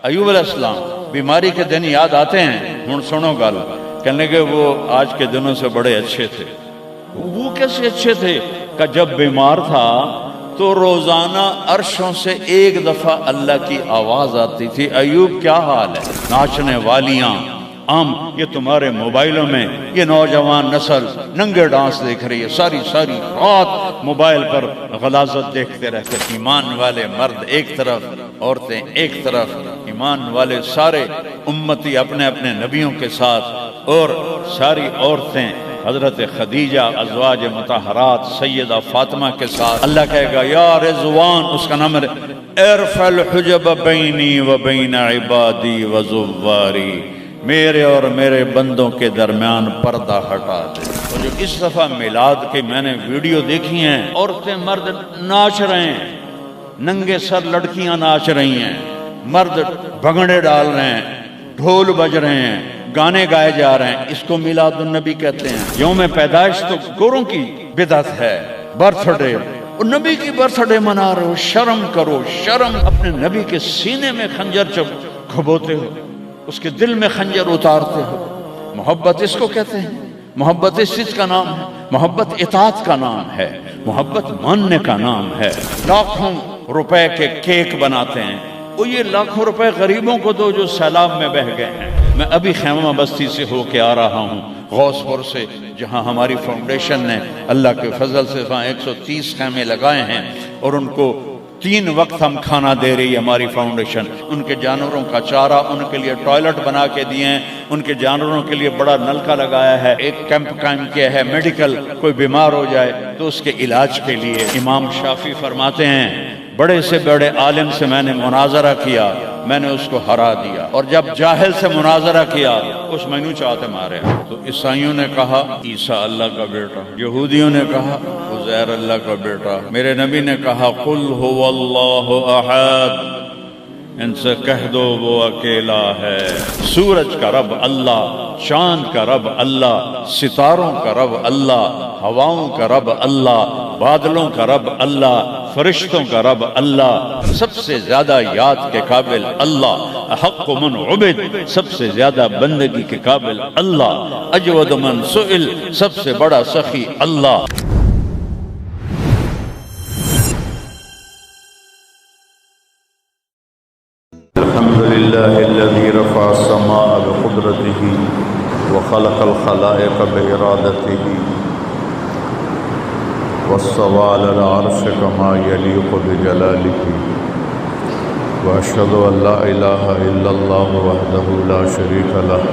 ایوب علیہ السلام بیماری کے دن یاد آتے ہیں، ہن سنو گل، کہنے کہ وہ آج کے دنوں سے بڑے اچھے تھے۔ وہ کیسے اچھے تھے؟ کہ جب بیمار تھا تو روزانہ عرشوں سے ایک دفعہ اللہ کی آواز آتی تھی، ایوب کیا حال ہے؟ ناچنے والیاں عام یہ تمہارے موبائلوں میں یہ نوجوان نسل ننگے ڈانس دیکھ رہی ہے، ساری رات موبائل پر غلاظت دیکھتے رہتے، ایمان والے مرد ایک طرف، عورتیں ایک طرف، ایمان والے سارے امتی اپنے اپنے نبیوں کے ساتھ، اور ساری عورتیں حضرت خدیجہ ازواج مطہرات سیدہ فاطمہ کے ساتھ۔ اللہ کہے گا یا رضوان، اس کا نام ہے ارفع الحجب بینی و بین عبادی و زواری، میرے اور میرے بندوں کے درمیان پردہ ہٹا دے۔ اور جو اس دفعہ میلاد کی میں نے ویڈیو دیکھی ہیں، عورتیں مرد ناچ رہے ہیں، ننگے سر لڑکیاں ناچ رہی ہیں، مرد بھنگڑے ڈال رہے ہیں، ڈھول بج رہے ہیں، گانے گائے جا رہے ہیں، اس کو میلاد النبی کہتے ہیں۔ یوم پیدائش تو گوروں کی بدعت ہے، برتھ ڈے، اور نبی کی برتھ ڈے منا رہے ہو، شرم کرو، شرم۔ اپنے نبی کے سینے میں خنجر کھبوتے ہو، اس کے دل میں خنجر اتارتے ہو۔ محبت اس کو کہتے ہیں، محبت اس چیز کا نام ہے، محبت اطاعت کا نام ہے، محبت ماننے کا نام ہے۔ لاکھوں روپے کے کیک بناتے ہیں، وہ یہ لاکھوں روپے غریبوں کو دو جو سیلاب میں بہہ گئے ہیں۔ میں ابھی خیمہ بستی سے ہو کے آ رہا ہوں، غوث پور سے، جہاں ہماری فاؤنڈیشن نے اللہ کے فضل سے 130 خیمے لگائے ہیں، اور ان کو 3 وقت ہم کھانا دے رہی ہے ہماری فاؤنڈیشن۔ ان کے جانوروں کا چارہ، ان کے لیے ٹوائلٹ بنا کے دیے ہیں، ان کے جانوروں کے لیے بڑا نلکا لگایا ہے، ایک کیمپ قائم کیا ہے میڈیکل، کوئی بیمار ہو جائے تو اس کے علاج کے لیے۔ امام شافعی فرماتے ہیں بڑے سے بڑے عالم سے میں نے مناظرہ کیا، میں نے اس کو ہرا دیا، اور جب جاہل سے مناظرہ کیا اس مینو چاہتے مارے۔ تو عیسائیوں نے کہا عیسیٰ اللہ کا بیٹا، یہودیوں نے کہا عزیر اللہ کا بیٹا، میرے نبی نے کہا قل هو اللہ احد، ان سے کہہ دو وہ اکیلا ہے۔ سورج کا رب اللہ، چاند کا رب اللہ، ستاروں کا رب اللہ، ہواؤں کا رب اللہ، بادلوں کا رب اللہ، فرشتوں کا رب اللہ، سب سے زیادہ یاد کے قابل اللہ، احق من عبد، سب سے زیادہ بندگی کے قابل اللہ، اجود من سئل، سب سے بڑا سخی اللہ۔ الحمد لله الذي رفع السماء بقدرته وخلق الخلائق بإرادته واستوى على العرش كما يليق بجلاله وأشهد أن لا إله إلا الله وحده لا شريك له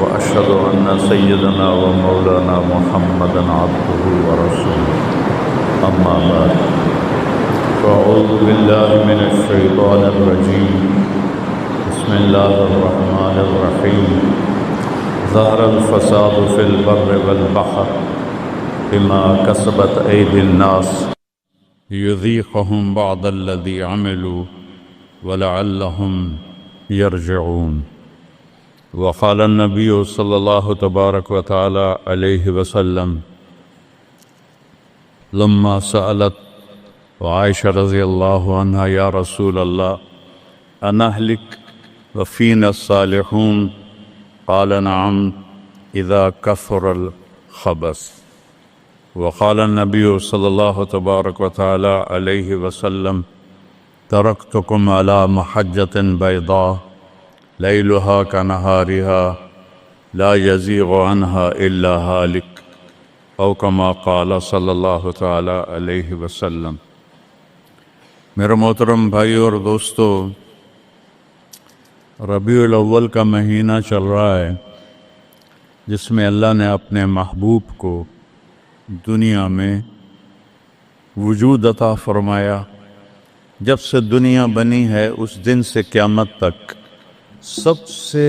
وأشهد أن سيدنا ومولانا محمدا عبده ورسوله أما بعد فأعوذ بالله من الشيطان الرجيم بسم الله الرحمن الرحيم ظهر الفساد في البر والبحر بما كسبت أيدي الناس ليذيقهم بعض الذي عملوا ولعلهم يرجعون وقال النبي صلى الله تبارك وتعالى عليه وسلم لما سألت وعائشة رضي الله عنها يا رسول الله أنهلك وفينا الصالحون قال نعم إذا كثر الخبث وقال النبي صلى الله تبارك وتعالى عليه وسلم تركتكم على محجة بيضاء ليلها كنهارها لا يزيغ عنها إلا هالك أو كما قال صلى الله تعالى عليه وسلم۔ میرے محترم بھائی اور دوستو، ربیع الاول کا مہینہ چل رہا ہے جس میں اللہ نے اپنے محبوب کو دنیا میں وجود عطا فرمایا۔ جب سے دنیا بنی ہے اس دن سے قیامت تک سب سے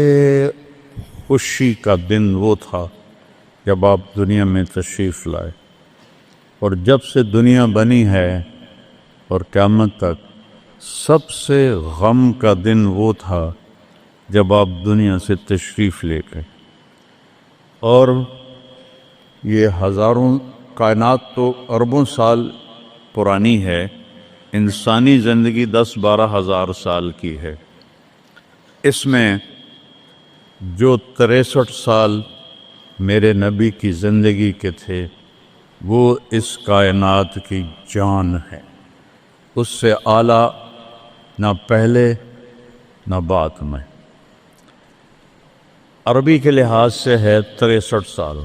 خوشی کا دن وہ تھا جب آپ دنیا میں تشریف لائے، اور جب سے دنیا بنی ہے اور قیامت تک سب سے غم کا دن وہ تھا جب آپ دنیا سے تشریف لے گئے۔ اور یہ ہزاروں کائنات تو اربوں سال پرانی ہے، انسانی زندگی 10-12 ہزار سال کی ہے۔ اس میں جو 63 سال میرے نبی کی زندگی کے تھے وہ اس کائنات کی جان ہے، اس سے اعلیٰ نہ پہلے نہ بعد میں۔ عربی کے لحاظ سے ہے 63 سال،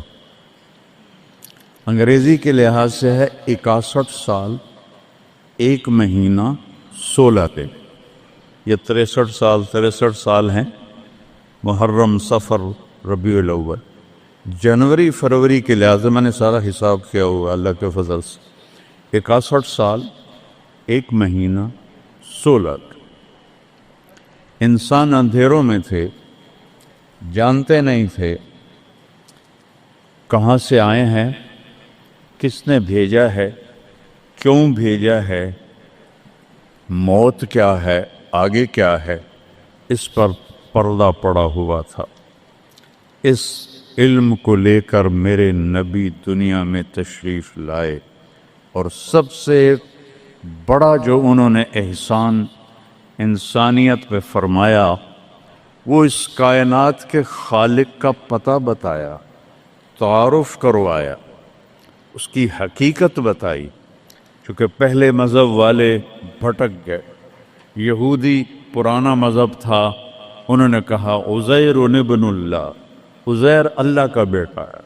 انگریزی کے لحاظ سے ہے 61 سال 1 مہینہ 16 دن۔ یہ 63 سال ہیں، محرم، صفر، ربیع الاول، جنوری فروری کے لحاظ سے میں نے سارا حساب کیا ہوا اللہ کے فضل سے، 61 سال 1 مہینہ 16 دن۔ انسان اندھیروں میں تھے، جانتے نہیں تھے کہاں سے آئے ہیں، کس نے بھیجا ہے، کیوں بھیجا ہے، موت کیا ہے، آگے کیا ہے، اس پر پردہ پڑا ہوا تھا۔ اس علم کو لے کر میرے نبی دنیا میں تشریف لائے، اور سب سے بڑا جو انہوں نے احسان انسانیت پہ فرمایا وہ اس کائنات کے خالق کا پتہ بتایا، تعارف کروایا، اس کی حقیقت بتائی۔ چونکہ پہلے مذہب والے بھٹک گئے، یہودی پرانا مذہب تھا، انہوں نے کہا عزیر ابن اللہ، عزیر اللہ کا بیٹا ہے،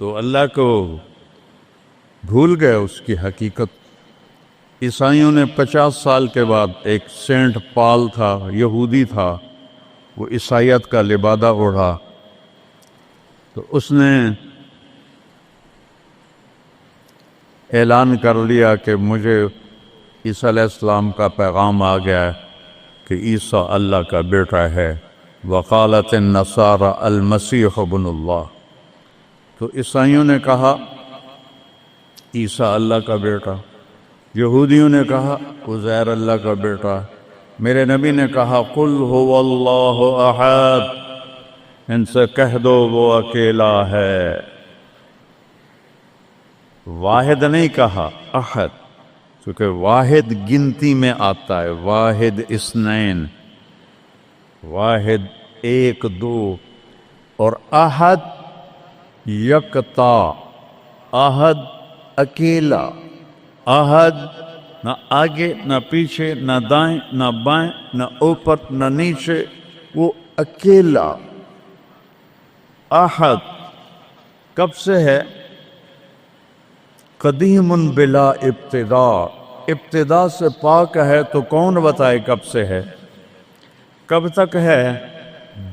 تو اللہ کو بھول گئے اس کی حقیقت۔ عیسائیوں نے 50 سال کے بعد، ایک سینٹ پال تھا، یہودی تھا، وہ عیسائیت کا لبادہ اوڑھا، تو اس نے اعلان کر لیا کہ مجھے عیسیٰ علیہ السلام کا پیغام آ گیا ہے کہ عیسیٰ اللہ کا بیٹا ہے، وقالت النصارى المسیح ابن اللہ۔ تو عیسائیوں نے کہا عیسیٰ اللہ کا بیٹا، یہودیوں نے کہا عزیر اللہ کا بیٹا، میرے نبی نے کہا قل هو اللہ احد، ان سے کہہ دو وہ اکیلا ہے، واحد نہیں کہا، احد، کیونکہ واحد گنتی میں آتا ہے، واحد اثنین، واحد 1 2، اور احد یکتا، احد اکیلا، احد نہ آگے نہ پیچھے، نہ دائیں نہ بائیں، نہ اوپر نہ نیچے، وہ اکیلا احد۔ کب سے ہے؟ قدیم بلا ابتدا، ابتدا سے پاک ہے، تو کون بتائے کب سے ہے، کب تک ہے؟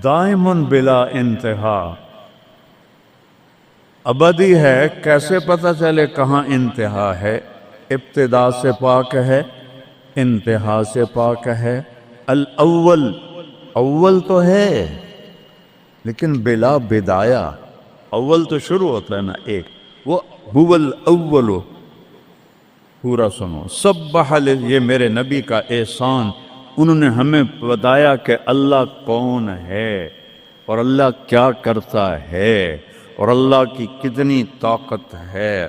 دائم بلا انتہا، ابدی ہے، کیسے پتہ چلے کہاں انتہا ہے؟ ابتدا سے پاک ہے، انتہا سے پاک ہے۔ الاول، اول تو ہے لیکن بلا بدایا، اول تو شروع ہوتا ہے نا ایک، وہ هو الاول۔ پورا سنو، سبح، یہ میرے نبی کا احسان، انہوں نے ہمیں بتایا کہ اللہ کون ہے اور اللہ کیا کرتا ہے اور اللہ کی کتنی طاقت ہے۔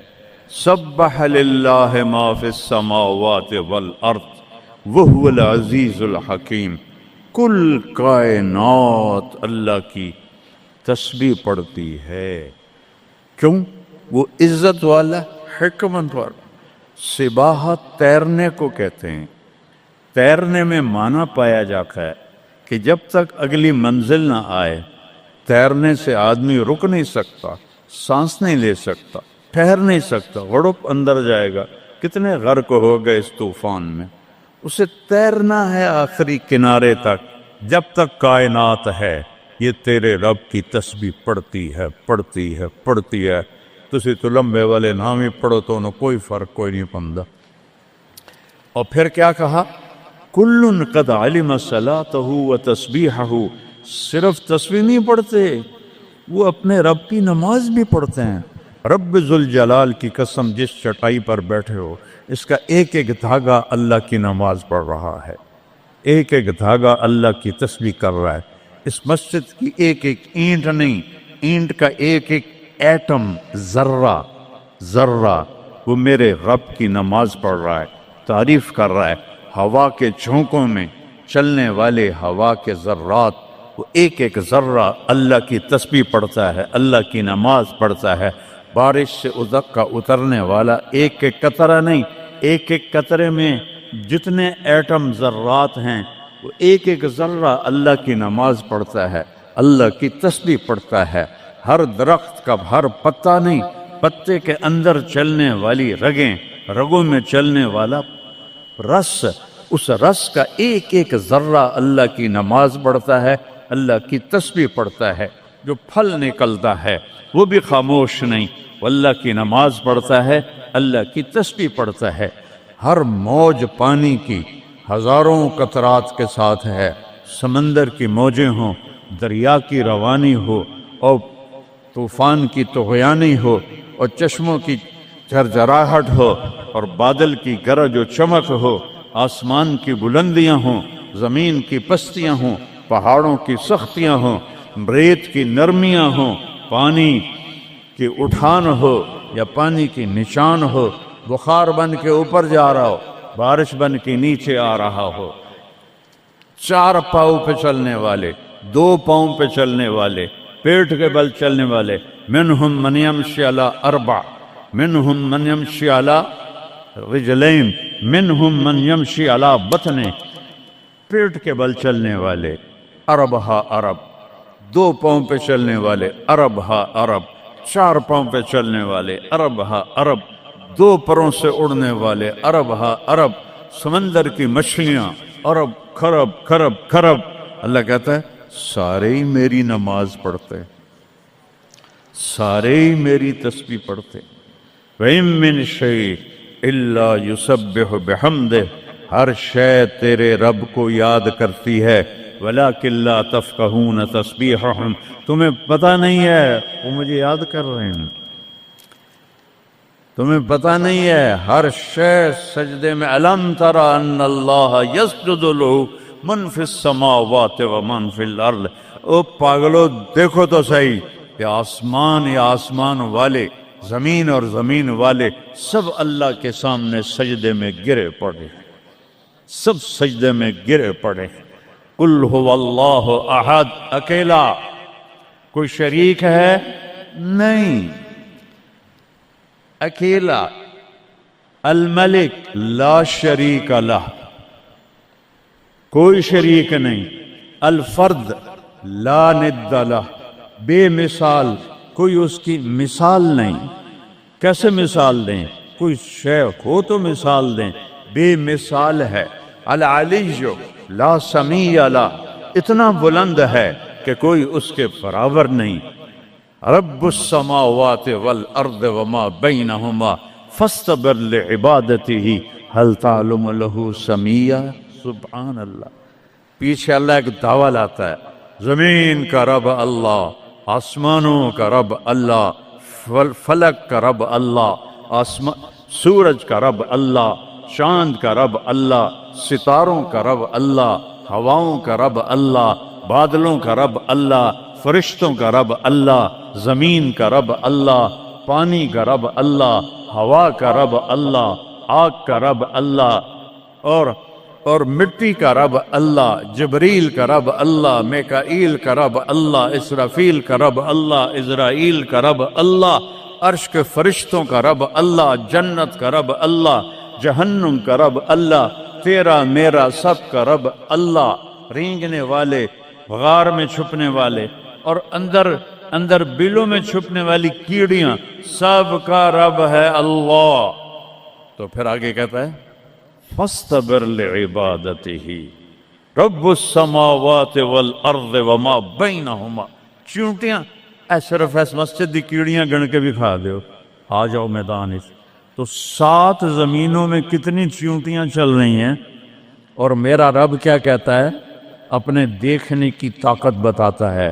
سبح للہ ما فی السماوات والارض وہو العزیز الحکیم، کل کائنات اللہ کی تسبیح پڑھتی ہے، کیوں؟ وہ عزت والا، حکمت والا۔ سباحت تیرنے کو کہتے ہیں، تیرنے میں معنی پایا جاتا ہے کہ جب تک اگلی منزل نہ آئے تیرنے سے آدمی رک نہیں سکتا، سانس نہیں لے سکتا، ٹھہر نہیں سکتا، غڑپ اندر جائے گا۔ کتنے غرق ہو گئے اس طوفان میں، اسے تیرنا ہے آخری کنارے تک۔ جب تک کائنات ہے یہ تیرے رب کی تسبیح پڑھتی ہے، پڑھتی ہے، پڑھتی ہے۔ تسی تو لمبے والے نام ہی پڑھو تو انہوں کوئی فرق کوئی نہیں پندہ۔ اور پھر کیا کہا؟ کل قد علم صلاتہ و تسبیحہ، صرف تسبیح نہیں پڑھتے، وہ اپنے رب کی نماز بھی پڑھتے ہیں۔ رب ذوالجلال کی قسم، جس چٹائی پر بیٹھے ہو اس کا ایک ایک دھاگا اللہ کی نماز پڑھ رہا ہے، ایک ایک دھاگا اللہ کی تسبیح کر رہا ہے۔ اس مسجد کی ایک ایک اینٹ نہیں، اینٹ کا ایک ایک ایٹم، ذرہ ذرہ، وہ میرے رب کی نماز پڑھ رہا ہے، تعریف کر رہا ہے۔ ہوا کے جھونکوں میں چلنے والے ہوا کے ذرات، وہ ایک ایک ذرہ اللہ کی تسبیح پڑھتا ہے، اللہ کی نماز پڑھتا ہے۔ بارش سے ادک کا اترنے والا ایک ایک قطرہ نہیں، ایک ایک قطرے میں جتنے ایٹم ذرات ہیں وہ ایک ایک ذرہ اللہ کی نماز پڑھتا ہے، اللہ کی تسبیح پڑھتا ہے۔ ہر درخت کا ہر پتا نہیں، پتے کے اندر چلنے والی رگیں، رگوں میں چلنے والا رس، اس رس کا ایک ایک ذرہ اللہ کی نماز پڑھتا ہے، اللہ کی تسبیح پڑھتا ہے۔ جو پھل نکلتا ہے وہ بھی خاموش نہیں، وہ اللہ کی نماز پڑھتا ہے، اللہ کی تسبیح پڑھتا ہے۔ ہر موج پانی کی ہزاروں قطرات کے ساتھ ہے، سمندر کی موجیں ہوں، دریا کی روانی ہو، اور طوفان کی طغیانی ہو، اور چشموں کی جھرجھراہٹ ہو، اور بادل کی گرج و چمک ہو، آسمان کی بلندیاں ہوں، زمین کی پستیاں ہوں، پہاڑوں کی سختیاں ہوں، ریت کی نرمیاں ہوں، پانی کی اٹھان ہو یا پانی کی نشان ہو، بخار بن کے اوپر جا رہا ہو، بارش بن کے نیچے آ رہا ہو، چار پاؤں پہ چلنے والے، دو پاؤں پہ چلنے والے، پیٹ کے بل چلنے والے، منہم من یمشی علی اربع، منہم من یمشی علی رجلین، منہم من یمشی علی بطن، پیٹ کے بل چلنے والے، عرب ہا عرب، دو پاؤں پہ چلنے والے، عرب ہا عرب، چار پاؤں پہ چلنے والے، عرب ہا عرب، دو پروں سے اڑنے والے، عرب ہا عرب، سمندر کی مچھلیاں، عرب کھرب کھرب کھرب۔ اللہ کہتا ہے سارے ہی میری نماز پڑھتے، سارے ہی میری تسبیح پڑھتے۔ وَإِن مِّن شَيْءٍ إِلَّا يُسَبِّحُ بِحَمْدِهِ، ہر شے تیرے رب کو یاد کرتی ہے، وَلَٰكِن لَّا تَفْقَهُونَ تَسْبِيحَهُمْ، تمہیں پتہ نہیں ہے وہ مجھے یاد کر رہے ہیں، تمہیں پتہ نہیں ہے۔ ہر شے سجدے میں، أَلَمْ تَرَ أَنَّ اللَّهَ يَسْجُدُ لَهُ مَن فِي السَّمَاوَاتِ وَمَن فِي الْأَرْضِ، او پاگلو دیکھو تو صحیح کہ آسمان یا آسمان والے، زمین اور زمین والے سب اللہ کے سامنے سجدے میں گرے پڑے، سب سجدے میں گرے پڑے۔ قل هو اللہ احد، اکیلا، کوئی شریک ہے نہیں، اکیلا، الملک لا شریک لہ، کوئی شریک نہیں، الفرد لا ند لہ، بے مثال، کوئی اس کی مثال نہیں۔ کیسے مثال دیں؟ کوئی شے ہو تو مثال دیں، بے مثال ہے۔ العلی لا سمیع لہ، اتنا بلند ہے کہ کوئی اس کے برابر نہیں۔ رب السماوات والارض وما بینہما فاستبر لعبادتہ هل تعلم له سمیع، سبحان اللہ۔ پیچھے اللہ ایک دعویٰ لاتا ہے، زمین کا رب اللہ، آسمانوں کا رب اللہ، فلک کا رب اللہ، سورج کا رب اللہ، چاند کا رب اللہ، ستاروں کا رب اللہ، ہواؤں کا رب اللہ، بادلوں کا رب اللہ، فرشتوں کا رب اللہ، زمین کا رب اللہ، پانی کا رب اللہ، ہوا کا رب اللہ، آگ کا رب اللہ، اور مٹی کا رب اللہ، جبریل کا رب اللہ، میکائیل کا رب اللہ، اسرافیل کا رب اللہ، عزرائیل کا رب اللہ، عرش کے فرشتوں کا رب اللہ، جنت کا رب اللہ، جہنم کا رب اللہ، تیرا میرا سب کا رب اللہ، رینگنے والے، غار میں چھپنے والے، اور اندر بلوں میں چھپنے والی کیڑیاں، سب کا رب ہے اللہ۔ تو پھر آگے کہتا ہے فاستبر لعبادتہ رب السماوات والارض وما بینہما، چونٹیاں صرف اس مسجد دی کیڑیاں گن کے بھی کھا دیو، آ جاؤ میدان اس۔ تو 7 زمینوں میں کتنی چونٹیاں چل رہی ہیں، اور میرا رب کیا کہتا ہے؟ اپنے دیکھنے کی طاقت بتاتا ہے۔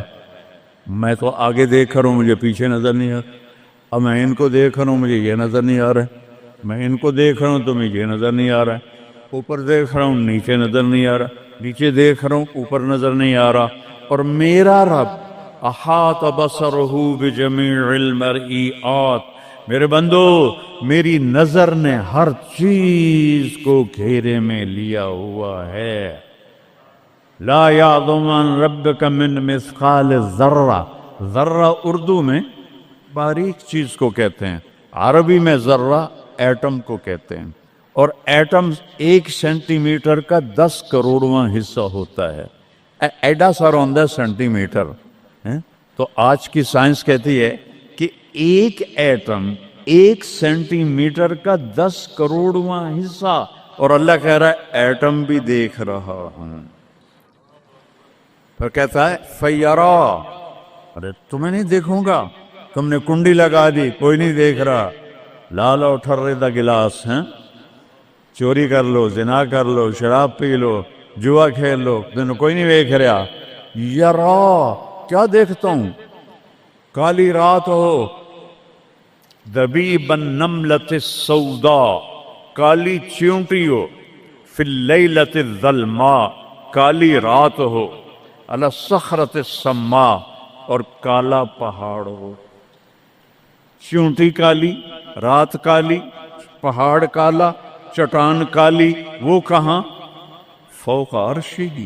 میں تو آگے دیکھ رہا ہوں، مجھے پیچھے نظر نہیں آ رہا، اب میں ان کو دیکھ رہا ہوں، مجھے یہ نظر نہیں آ رہا ہے، میں ان کو دیکھ رہا ہوں تو مجھے یہ نظر نہیں آ رہا ہے، اوپر دیکھ رہا ہوں نیچے نظر نہیں آ رہا، نیچے دیکھ رہا ہوں اوپر نظر نہیں آ رہا۔ اور میرا رب احاط بصرہ بجمیع المرئیات، میرے بندو میری نظر نے ہر چیز کو گھیرے میں لیا ہوا ہے، لا یعظم عن ربک من مثقال ذرہ، ذرہ اردو میں باریک چیز کو کہتے ہیں، عربی میں ذرہ ایٹم کو کہتے ہیں، اور ایٹم 1 سینٹی میٹر کا 10 کروڑواں حصہ ہوتا ہے، ایڈا سارا ہوتا ہے سینٹی میٹر۔ تو آج کی سائنس کہتی ہے کہ ایک ایٹم 1 سینٹی میٹر کا 10 کروڑواں حصہ، اور اللہ کہہ رہا ہے ایٹم بھی دیکھ رہا ہوں۔ پھر کہتا ہے فیرا، ارے تمہیں نہیں دیکھوں گا، تم نے کنڈی لگا دی کوئی نہیں دیکھ رہا، لا لو ٹھرے دا گلاس ہیں، چوری کر لو، زنا کر لو، شراب پی لو، جوا کھیل لو، تمہیں کوئی نہیں دیکھ رہا۔ یرا، کیا دیکھتا ہوں؟ کالی رات ہو، دبیب النملۃ السوداء، کالی چیونٹی ہو، فی اللیلۃ الظلماء، کالی رات ہو، علی الصخرۃ السماء، اور کالا پہاڑ ہو۔ چیونٹی کالی، رات کالی، پہاڑ کالا، چٹان کالی، وہ کہاں؟ فوق عرشہ،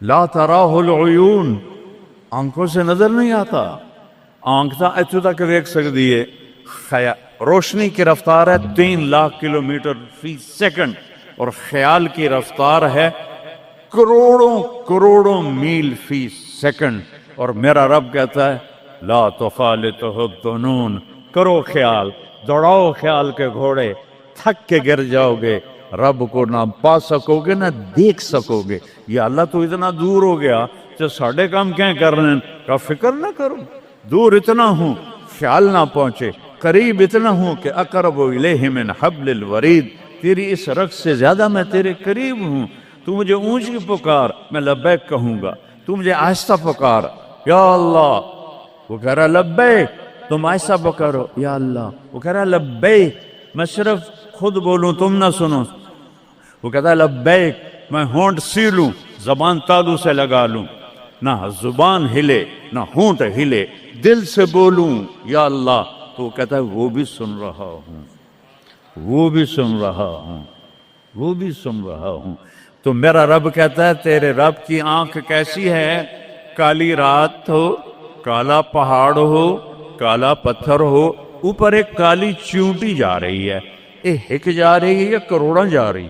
لا تراہ العیون، آنکھوں سے نظر نہیں آتا، آنکھ تا اتو تک دیکھ سکتی ہے، روشنی کی رفتار ہے 3 لاکھ کلومیٹر فی سیکنڈ، اور خیال کی رفتار ہے کروڑوں کروڑوں میل فی سیکنڈ۔ اور میرا رب کہتا ہے لا تخالطہ الظنون، کرو خیال، دوڑاؤ خیال کے گھوڑے، تھک کے گر جاؤ گے، رب کو نہ پا سکو گے نہ دیکھ سکو گے۔ یا اللہ تو اتنا دور ہو گیا تو ساڑھے کام کیا کر رہے ہیں؟ کا فکر نہ کرو، دور اتنا ہوں خیال نہ پہنچے، قریب اتنا ہوں کہ اقرب الیہ من حبل الورید، تیری اس رگ سے زیادہ میں تیرے قریب ہوں۔ تو مجھے اونچی پکار، میں لبیک کہوں گا، تو مجھے آہستہ پکار، یا اللہ، وہ کہہ رہا لبیک، تم آہستہ پکارو یا اللہ، وہ کہہ رہا لبیک، میں صرف خود بولوں تم نہ سنو، وہ کہتا ہے لبیک، میں ہونٹ سیلوں، زبان تالو سے لگا لوں، نہ زبان ہلے نہ ہونٹ ہلے، دل سے بولوں یا اللہ، تو وہ کہتا ہے وہ بھی سن رہا ہوں، وہ بھی سن رہا ہوں، وہ بھی سن رہا ہوں۔ تو میرا رب کہتا ہے تیرے رب کی آنکھ کیسی ہے؟ کالی رات ہو، کالا پہاڑ ہو، کالا پتھر ہو، اوپر ایک کالی چیونٹی جا رہی ہے، ایک جا رہی ہے یا کروڑاں جا رہی؟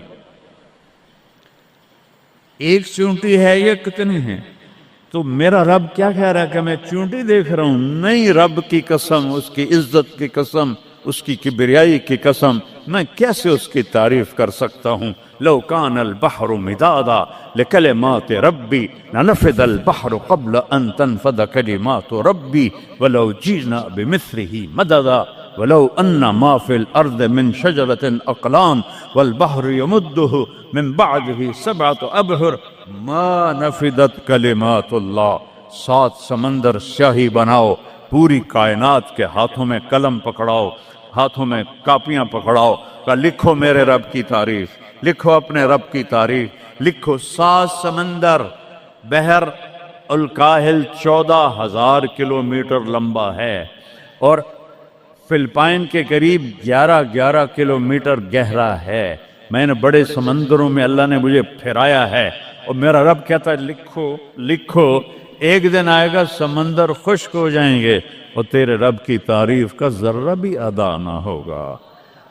ایک چیونٹی ہے یا کتنی ہیں؟ تو میرا رب کیا کہہ رہا ہے کہ میں چیونٹی دیکھ رہا ہوں؟ نہیں، رب کی قسم، اس کی عزت کی قسم، اس کی کبریائی کی قسم، میں کیسے اس کی تعریف کر سکتا ہوں؟ لو کان البحر مدادا لکلمات ربی لنفد البحر قبل ان تنفد کلمات ربی ولو جئنا بمثله مددا ولو ان ما فی الارض من شجرۃ اقلام والبحر یمده من بعده 7 ابحر ما نفدت کلمات اللہ۔ 7 سمندر سیاہی بناؤ، پوری کائنات کے ہاتھوں میں قلم پکڑاؤ، ہاتھوں میں کاپیاں پکڑاؤ، کہ لکھو میرے رب کی تعریف، لکھو اپنے رب کی تعریف، لکھو۔ 7 سمندر، بحر الکاہل 14,000 کلومیٹر لمبا ہے، اور فلپائن کے قریب 11 کلومیٹر گہرا ہے۔ میں نے بڑے سمندروں میں اللہ نے مجھے پھرایا ہے، اور میرا رب کہتا ہے لکھو لکھو، ایک دن آئے گا سمندر خشک ہو جائیں گے اور تیرے رب کی تعریف کا ذرہ بھی ادا نہ ہوگا،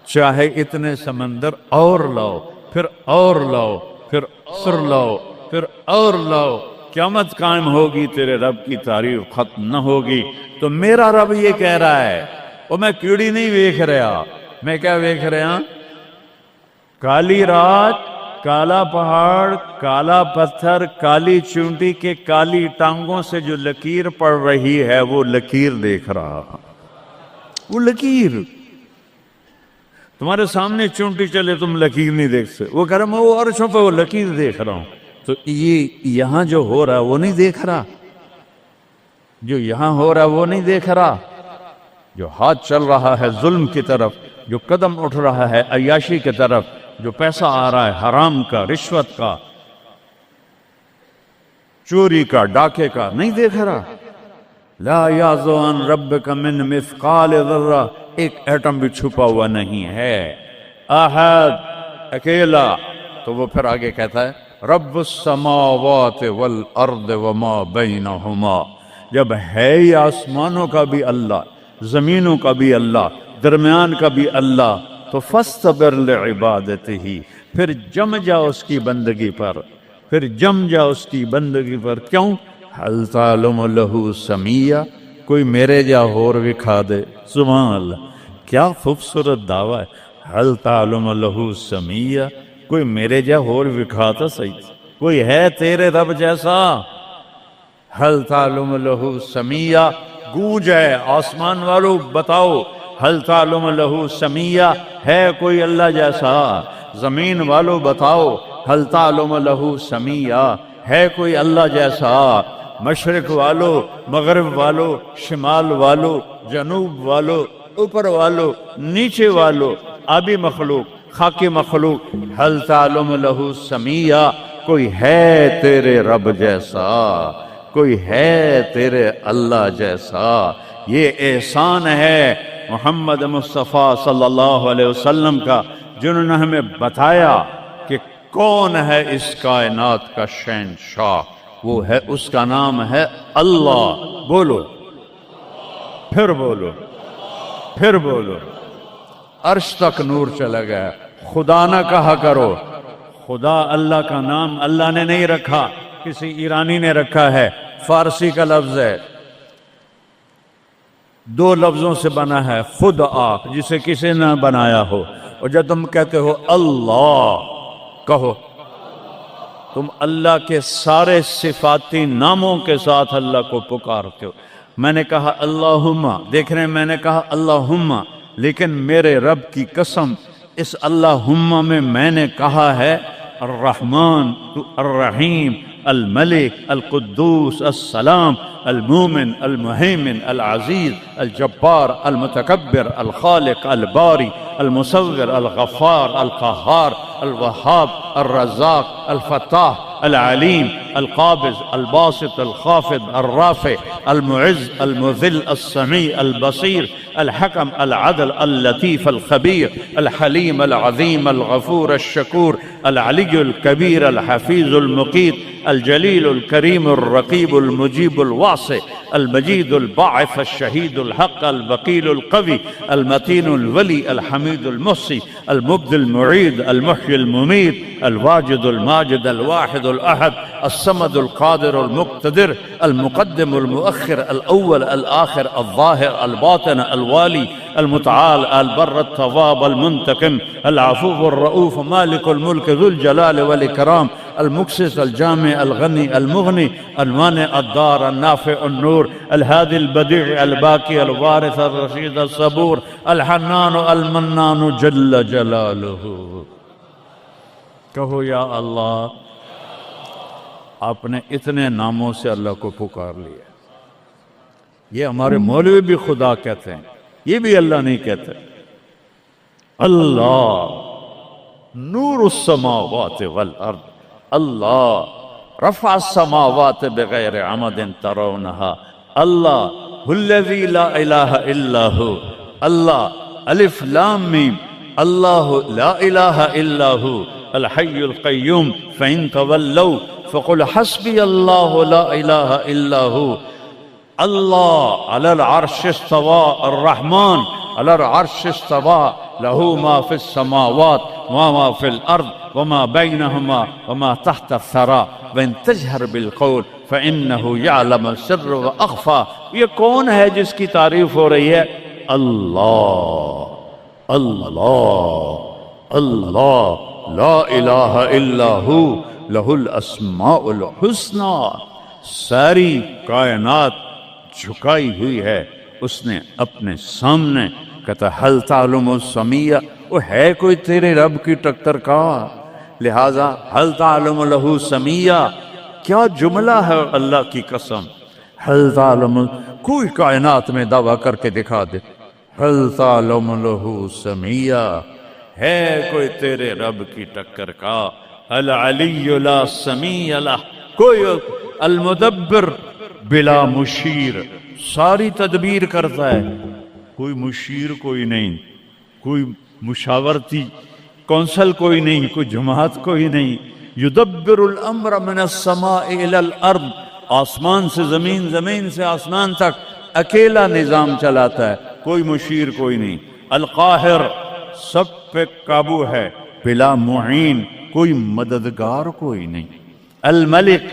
چاہے اتنے سمندر اور لاؤ، پھر اور لاؤ، پھر اور لاؤ، پھر اور لاؤ، قیامت قائم ہوگی، تیرے رب کی تعریف ختم نہ ہوگی۔ تو میرا رب یہ کہہ رہا ہے، اور میں کیڑی نہیں دیکھ رہا، میں کیا دیکھ رہا؟ کالی رات، کالا پہاڑ، کالا پتھر، کالی چونٹی کے کالی ٹانگوں سے جو لکیر پڑ رہی ہے وہ لکیر دیکھ رہا، وہ لکیر۔ تمہارے سامنے چونٹی چلے تم لکیر نہیں دیکھ سکتے، وہ کہہ رہا میں وہ عرشوں پہ وہ لکیر دیکھ رہا ہوں۔ تو یہ یہاں جو ہو رہا ہے وہ نہیں دیکھ رہا، جو یہاں ہو رہا ہے وہ نہیں دیکھ رہا، جو ہاتھ چل رہا ہے ظلم کی طرف، جو قدم اٹھ رہا ہے عیاشی کی طرف، جو پیسہ آ رہا ہے حرام کا، رشوت کا، چوری کا، ڈاکے کا، نہیں دیکھ رہا۔ لا یعزو عن ربک من مثقال ذرہ، ایک ایٹم بھی چھپا ہوا نہیں ہے، احد، اکیلا۔ تو وہ پھر آگے کہتا ہے رب السماوات والارض وما بینہما، جب ہے ہی آسمانوں کا بھی اللہ، زمینوں کا بھی اللہ، درمیان کا بھی اللہ، تو فاصطبر لعبادتہ، پھر جم جا اس کی بندگی پر، پھر جم جا اس کی بندگی پر۔ کیوں؟ حل تعلم لہ سمیہ، کوئی میرے جا ہور وکھا دے۔ سبحان اللہ، کیا خوبصورت دعویٰ ہے۔ حل تعلم لہ سمیہ، کوئی میرے جا ہور وکھا تا صحیح، کوئی ہے تیرے رب جیسا؟ حل تعلم لہ سمیہ، گونج ہے آسمان والو بتاؤ، حل تعلم لہ سمیہ، ہے کوئی اللہ جیسا؟ زمین والو بتاؤ، حل تعلم لہ سمیہ، ہے کوئی اللہ جیسا؟ مشرق والو، مغرب والو، شمال والو، جنوب والو، اوپر والو، نیچے والو، آبی مخلوق، خاکی مخلوق، حل تعلم لہ سمیہ، کوئی ہے تیرے رب جیسا؟ کوئی ہے تیرے اللہ جیسا؟ یہ احسان ہے محمد مصطفیٰ صلی اللہ علیہ وسلم کا، جنہوں نے ہمیں بتایا کہ کون ہے اس کائنات کا شہنشاہ۔ وہ ہے، اس کا نام ہے اللہ۔ بولو، پھر بولو، پھر بولو۔ عرش تک نور چلا گیا۔ خدا نہ کہا کرو، خدا اللہ کا نام اللہ نے نہیں رکھا، کسی ایرانی نے رکھا ہے، فارسی کا لفظ ہے، دو لفظوں سے بنا ہے، خود آ، جسے کسی نے بنایا ہو۔ اور جب تم کہتے ہو اللہ، کہو تم اللہ کے سارے صفاتی ناموں کے ساتھ اللہ کو پکارتے ہو۔ میں نے کہا اللہم، دیکھ رہے ہیں، میں نے کہا اللہم، لیکن میرے رب کی قسم اس اللہم میں نے کہا ہے الرحمن، الرحیم، الملک، القدوس، السلام، المومن، المہیمن، العزیز، الجبار، المتکبر، الخالق، الباری، المصور، الغفار، القہار، الوہاب، الرزاق، الفتاح، العلیم، القابض، الباسط، الخافض، الرافع، المعز، المذل، السمیع، البصیر، الحکم، العدل، اللطیف، الخبیر، الحلیم، العظیم، الغفور، الشکور، العلی الکبیر، الحفیظ، المقیت، الجلیل، الکریم، الرقیب، المجیب، الواسع، المجید، الباعث، الشہید، الحق، الوکیل، القوی، المتین، الولی، الحمید، المحصی، المبدی، المعید، المحیی، الممیت، الواجد، الماجد، الواحد، الأحد، الصمد، القادر، المقتدر، المقدم، المؤخر، الأول، الآخر، الظاهر، الباطن، الوالي، المتعال، البر، التواب، المنتقم، العفو، الرؤوف، مالك الملك، ذو الجلال والإكرام، المقسط، الجامع، الغني، المغني، المانع، الضار، النافع، النور، الهادي، البديع، الباقي، الوارث، الرشيد، الصبور، الحنان، المنان، جل جلاله۔ کہو یا اللہ۔ آپ نے اتنے ناموں سے اللہ کو پکار لیا۔ یہ ہمارے مولوی بھی خدا کہتے ہیں، یہ بھی اللہ نہیں کہتے۔ اللہ نور السماوات والارض، اللہ رفع السماوات بغیر عمد ترونها، اللہ الذی لا الہ الا ہو، اللہ الف لام میم، اللہ لا الہ الا ہو الحی القیوم، فإن تولوا فقل حسبی اللہ لا الہ الا ہو، اللہ علی العرش استوى، الرحمن علی العرش استوى، له ما في السماوات وما في الأرض وما بينهما وما تحت الثرى وإن تجهر بالقول فإنه يعلم السر وأخفى۔ یہ کون ہے جس کی تعریف ہو رہی ہے؟ اللہ، اللہ، اللہ، لا الہ الا ہو، لہ الاسماء الحسنى۔ ساری کائنات جھکائی ہوئی ہے اس نے اپنے سامنے۔ کہتا حل تعلم السمیہ، وہ ہے کوئی تیرے رب کی ٹکر کا؟ لہذا حل تعلم لہ سمیہ، کیا جملہ ہے اللہ کی قسم۔ حل تعلم، کوئی کائنات میں دعویٰ کر کے دکھا دے حل تعلم لہ سمیہ، ہے کوئی تیرے رب کی ٹکر کا؟ العلی لا سمیع لہ، کوئی المدبر بلا مشیر، ساری تدبیر کرتا ہے، کوئی مشیر کوئی نہیں، کوئی مشاورتی کونسل کوئی نہیں، کوئی جماعت کوئی نہیں، یدبر الامر من السماء الى الارض، آسمان سے زمین، زمین سے آسمان تک اکیلا نظام چلاتا ہے، کوئی مشیر کوئی نہیں۔ القاہر، سب پہ قابو ہے، بلا معین، کوئی مددگار کوئی نہیں۔ الملک،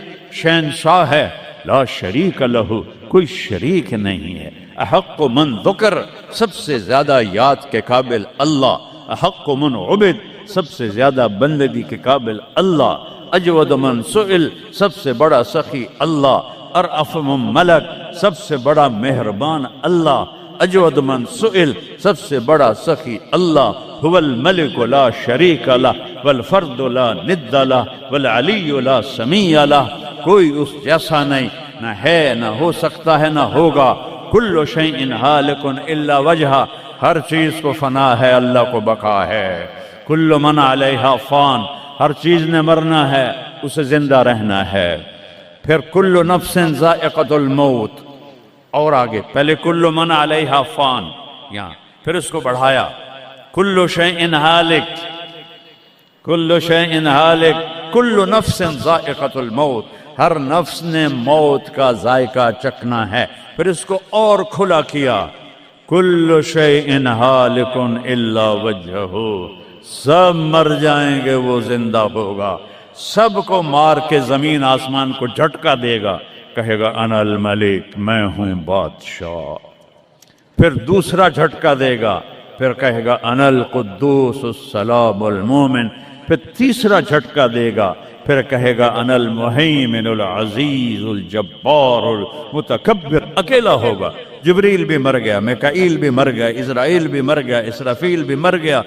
شہنشاہ ہے، لا شریک لہ، کوئی شریک نہیں ہے۔ احق من ذکر، سب سے زیادہ یاد کے قابل اللہ۔ احق من عبد، سب سے زیادہ بندگی کے قابل اللہ۔ اجود من سئل، سب سے بڑا سخی اللہ۔ ارأف من ملک، سب سے بڑا مہربان اللہ۔ اجود من سئل، سب سے بڑا سخی اللہ۔ هو الملک لا شریک لہ والفرد لا ند لہ والعلی لا سمیع لہ، کوئی اس جیسا نہیں، نہ ہے، نہ ہو سکتا ہے، نہ ہوگا۔ کل شیء ہالک الا وجہہ، ہر چیز کو فنا ہے، اللہ کو بقا ہے۔ کل من علیہا فان، ہر چیز نے مرنا ہے، اسے زندہ رہنا ہے۔ پھر کل نفس ذائقۃ الموت، اور آگے پہلے کل من علیہا فان، یہاں پھر اس کو بڑھایا، کل شیء ہالک، کل شیء ہالک، کل نفس ذائقۃ الموت، ہر نفس نے موت کا ذائقہ چکھنا ہے۔ پھر اس کو اور کھلا کیا، کل شیء ہالک الا وجہہ، سب مر جائیں گے، وہ زندہ ہوگا۔ سب کو مار کے زمین آسمان کو جھٹکا دے گا، کہے گا انا الملک، میں ہوں بادشاہ۔ پھر دوسرا جھٹکا دے گا، پھر کہے گا انا القدوس السلام المومن۔ پھر تیسرا جھٹکا دے گا، پھر کہے گا انا المہیمن العزیز الجبار المتکبر۔ اکیلا ہوگا، جبریل بھی مر گیا، میکائیل بھی مر گیا، اسرائیل بھی مر گیا، اسرافیل بھی مر گیا،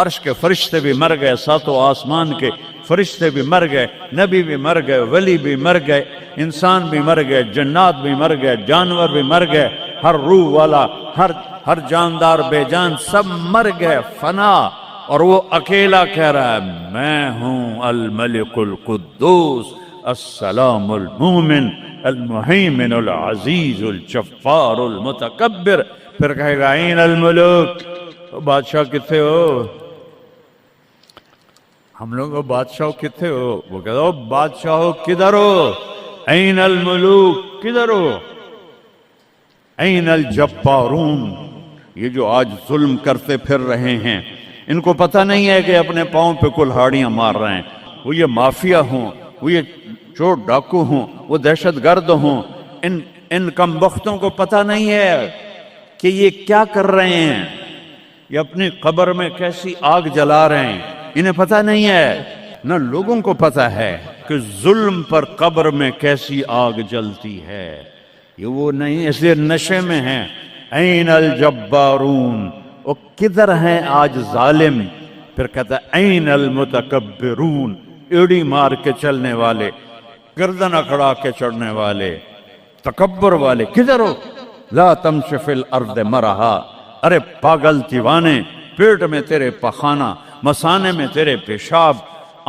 عرش کے فرشتے بھی مر گئے، ساتوں آسمان کے فرشتے بھی مر گئے، نبی بھی مر گئے، ولی بھی مر گئے، انسان بھی مر گئے، جنات بھی مر گئے، جانور بھی مر گئے، ہر روح والا، ہر جاندار بے جان سب مر گئے، فنا۔ اور وہ اکیلا کہہ رہا ہے میں ہوں الملک القدوس السلام المومن المہیمن العزیز الجبار المتکبر۔ پھر کہے گا این الملوک، بادشاہ کتنے ہو؟ ہم لوگ بادشاہ کتنے ہو؟ وہ کہتا ہو بادشاہ کدھر ہو؟ این الملوک، کدھر ہو؟ این الجبارون، یہ جو آج ظلم کرتے پھر رہے ہیں، ان کو پتہ نہیں ہے کہ اپنے پاؤں پہ کلہاڑیاں مار رہے ہیں۔ وہ یہ مافیا ہوں، وہ یہ چور ڈاکو ہوں، وہ دہشت گرد ہوں، ان کم بختوں کو پتہ نہیں ہے کہ یہ کیا کر رہے ہیں، یہ اپنی قبر میں کیسی آگ جلا رہے ہیں، انہیں پتہ نہیں ہے۔ نہ لوگوں کو پتہ ہے کہ ظلم پر قبر میں کیسی آگ جلتی ہے، یہ وہ نہیں، اس لیے نشے میں ہیں۔ این الجبارون، وہ کدھر ہیں آج ظالم؟ پھر کہتا ہے این المتکبرون، ایڑی مار کے چلنے والے، گردن اکڑا کے چڑھنے والے، تکبر والے، کدھر ہو؟ لا تمش فی الارض مرحا، ارے پاگل دیوانے، پیٹ میں تیرے پخانہ، مثانے میں تیرے پیشاب،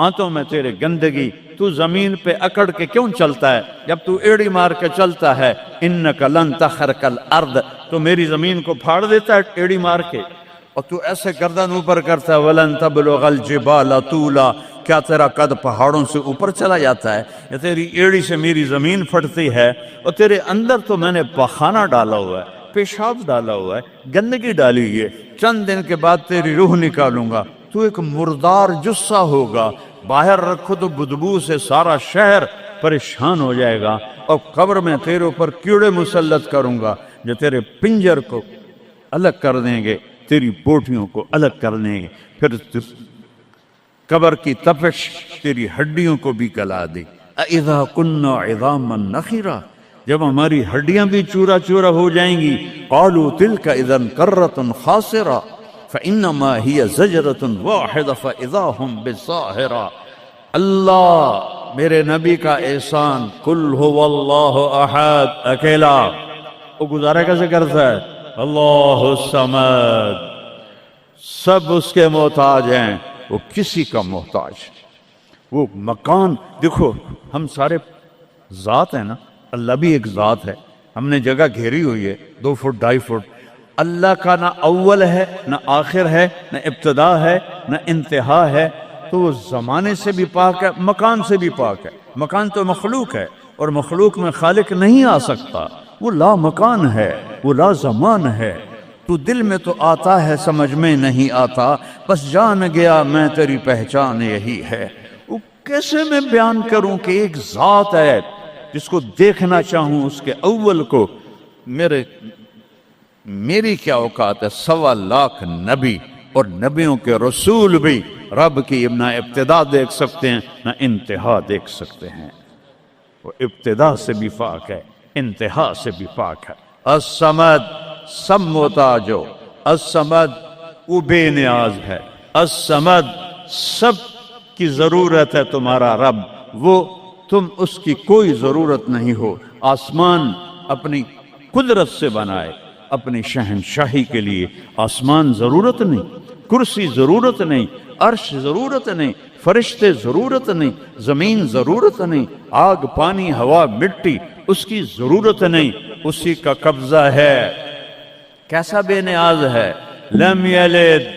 آنتوں میں تیرے گندگی، تو زمین پہ اکڑ کے کیوں چلتا ہے؟ جب تو ایڑی مار کے چلتا ہے، انک لن تخرق الارض، تو میری زمین کو پھاڑ دیتا ہے ایڑی مار کے، اور تو ایسے گردن اوپر کرتا ہے، ولن تبلغ الجبال طولا، کیا تیرا قد پہاڑوں سے اوپر چلا جاتا ہے؟ یا تیری ایڑی سے میری زمین پھٹتی ہے، اور تیرے اندر تو میں نے پخانہ ڈالا ہوا ہے، پیشاب ڈالا ہوا ہے، گندگی ڈالی ہوئی ہے، چند دن کے بعد تیری روح نکالوں گا، تو ایک مردار جثہ ہوگا، باہر رکھو تو بدبو سے سارا شہر پریشان ہو جائے گا، اور قبر میں تیرے اوپر کیڑے مسلط کروں گا جو تیرے پنجر کو الگ کر دیں گے، تیری بوٹیوں کو الگ کر دیں گے، پھر قبر کی تپش تیری ہڈیوں کو بھی گلا دے۔ اذا كنا عظاما نخرا، جب ہماری ہڈیاں بھی چورا چورا ہو جائیں گی، قالوا تلك اذا كرة خاسرة فانما هي زجرة واحدة فاذا هم بالساهرة۔ اللہ میرے نبی کا احسان، قل هو اللہ احد، اکیلا، وہ گزارا کیسے کرتا ہے؟ اللہ الصمد، سب اس کے محتاج ہیں، وہ کسی کا محتاج۔ وہ مکان دیکھو، ہم سارے ذات ہیں نا، اللہ بھی ایک ذات ہے، ہم نے جگہ گھیری ہوئی ہے 2 فٹ 2.5 فٹ۔ اللہ کا نہ اول ہے، نہ آخر ہے، نہ ابتدا ہے، نہ انتہا ہے۔ تو وہ زمانے سے بھی پاک ہے، مکان سے بھی پاک ہے۔ مکان تو مخلوق ہے، اور مخلوق میں خالق نہیں آ سکتا، وہ لا مکان ہے، وہ لا زمان ہے۔ تو دل میں تو آتا ہے، سمجھ میں نہیں آتا، بس جان گیا میں تیری پہچان یہی ہے۔ وہ کیسے میں بیان کروں کہ ایک ذات ہے جس کو دیکھنا چاہوں اس کے اول کو، میری کیا اوقات ہے؟ 1.25 لاکھ نبی اور نبیوں کے رسول بھی رب کی نہ ابتدا دیکھ سکتے ہیں نہ انتہا دیکھ سکتے ہیں۔ وہ ابتدا سے بھی پاک ہے، انتہا سے بھی پاک ہے۔ الصمد، سب محتاجو، الصمد وہ بے نیاز ہے، الصمد سب کی ضرورت ہے تمہارا رب، وہ تم اس کی کوئی ضرورت نہیں ہو۔ آسمان اپنی قدرت سے بنائے، اپنی شہنشاہی کے لیے آسمان ضرورت نہیں، کرسی ضرورت نہیں، عرش ضرورت نہیں، فرشتے ضرورت نہیں، زمین ضرورت نہیں، آگ پانی ہوا مٹی اس کی ضرورت نہیں، اسی کا قبضہ ہے۔ کیسا بے نیاز ہے؟ لم یلد،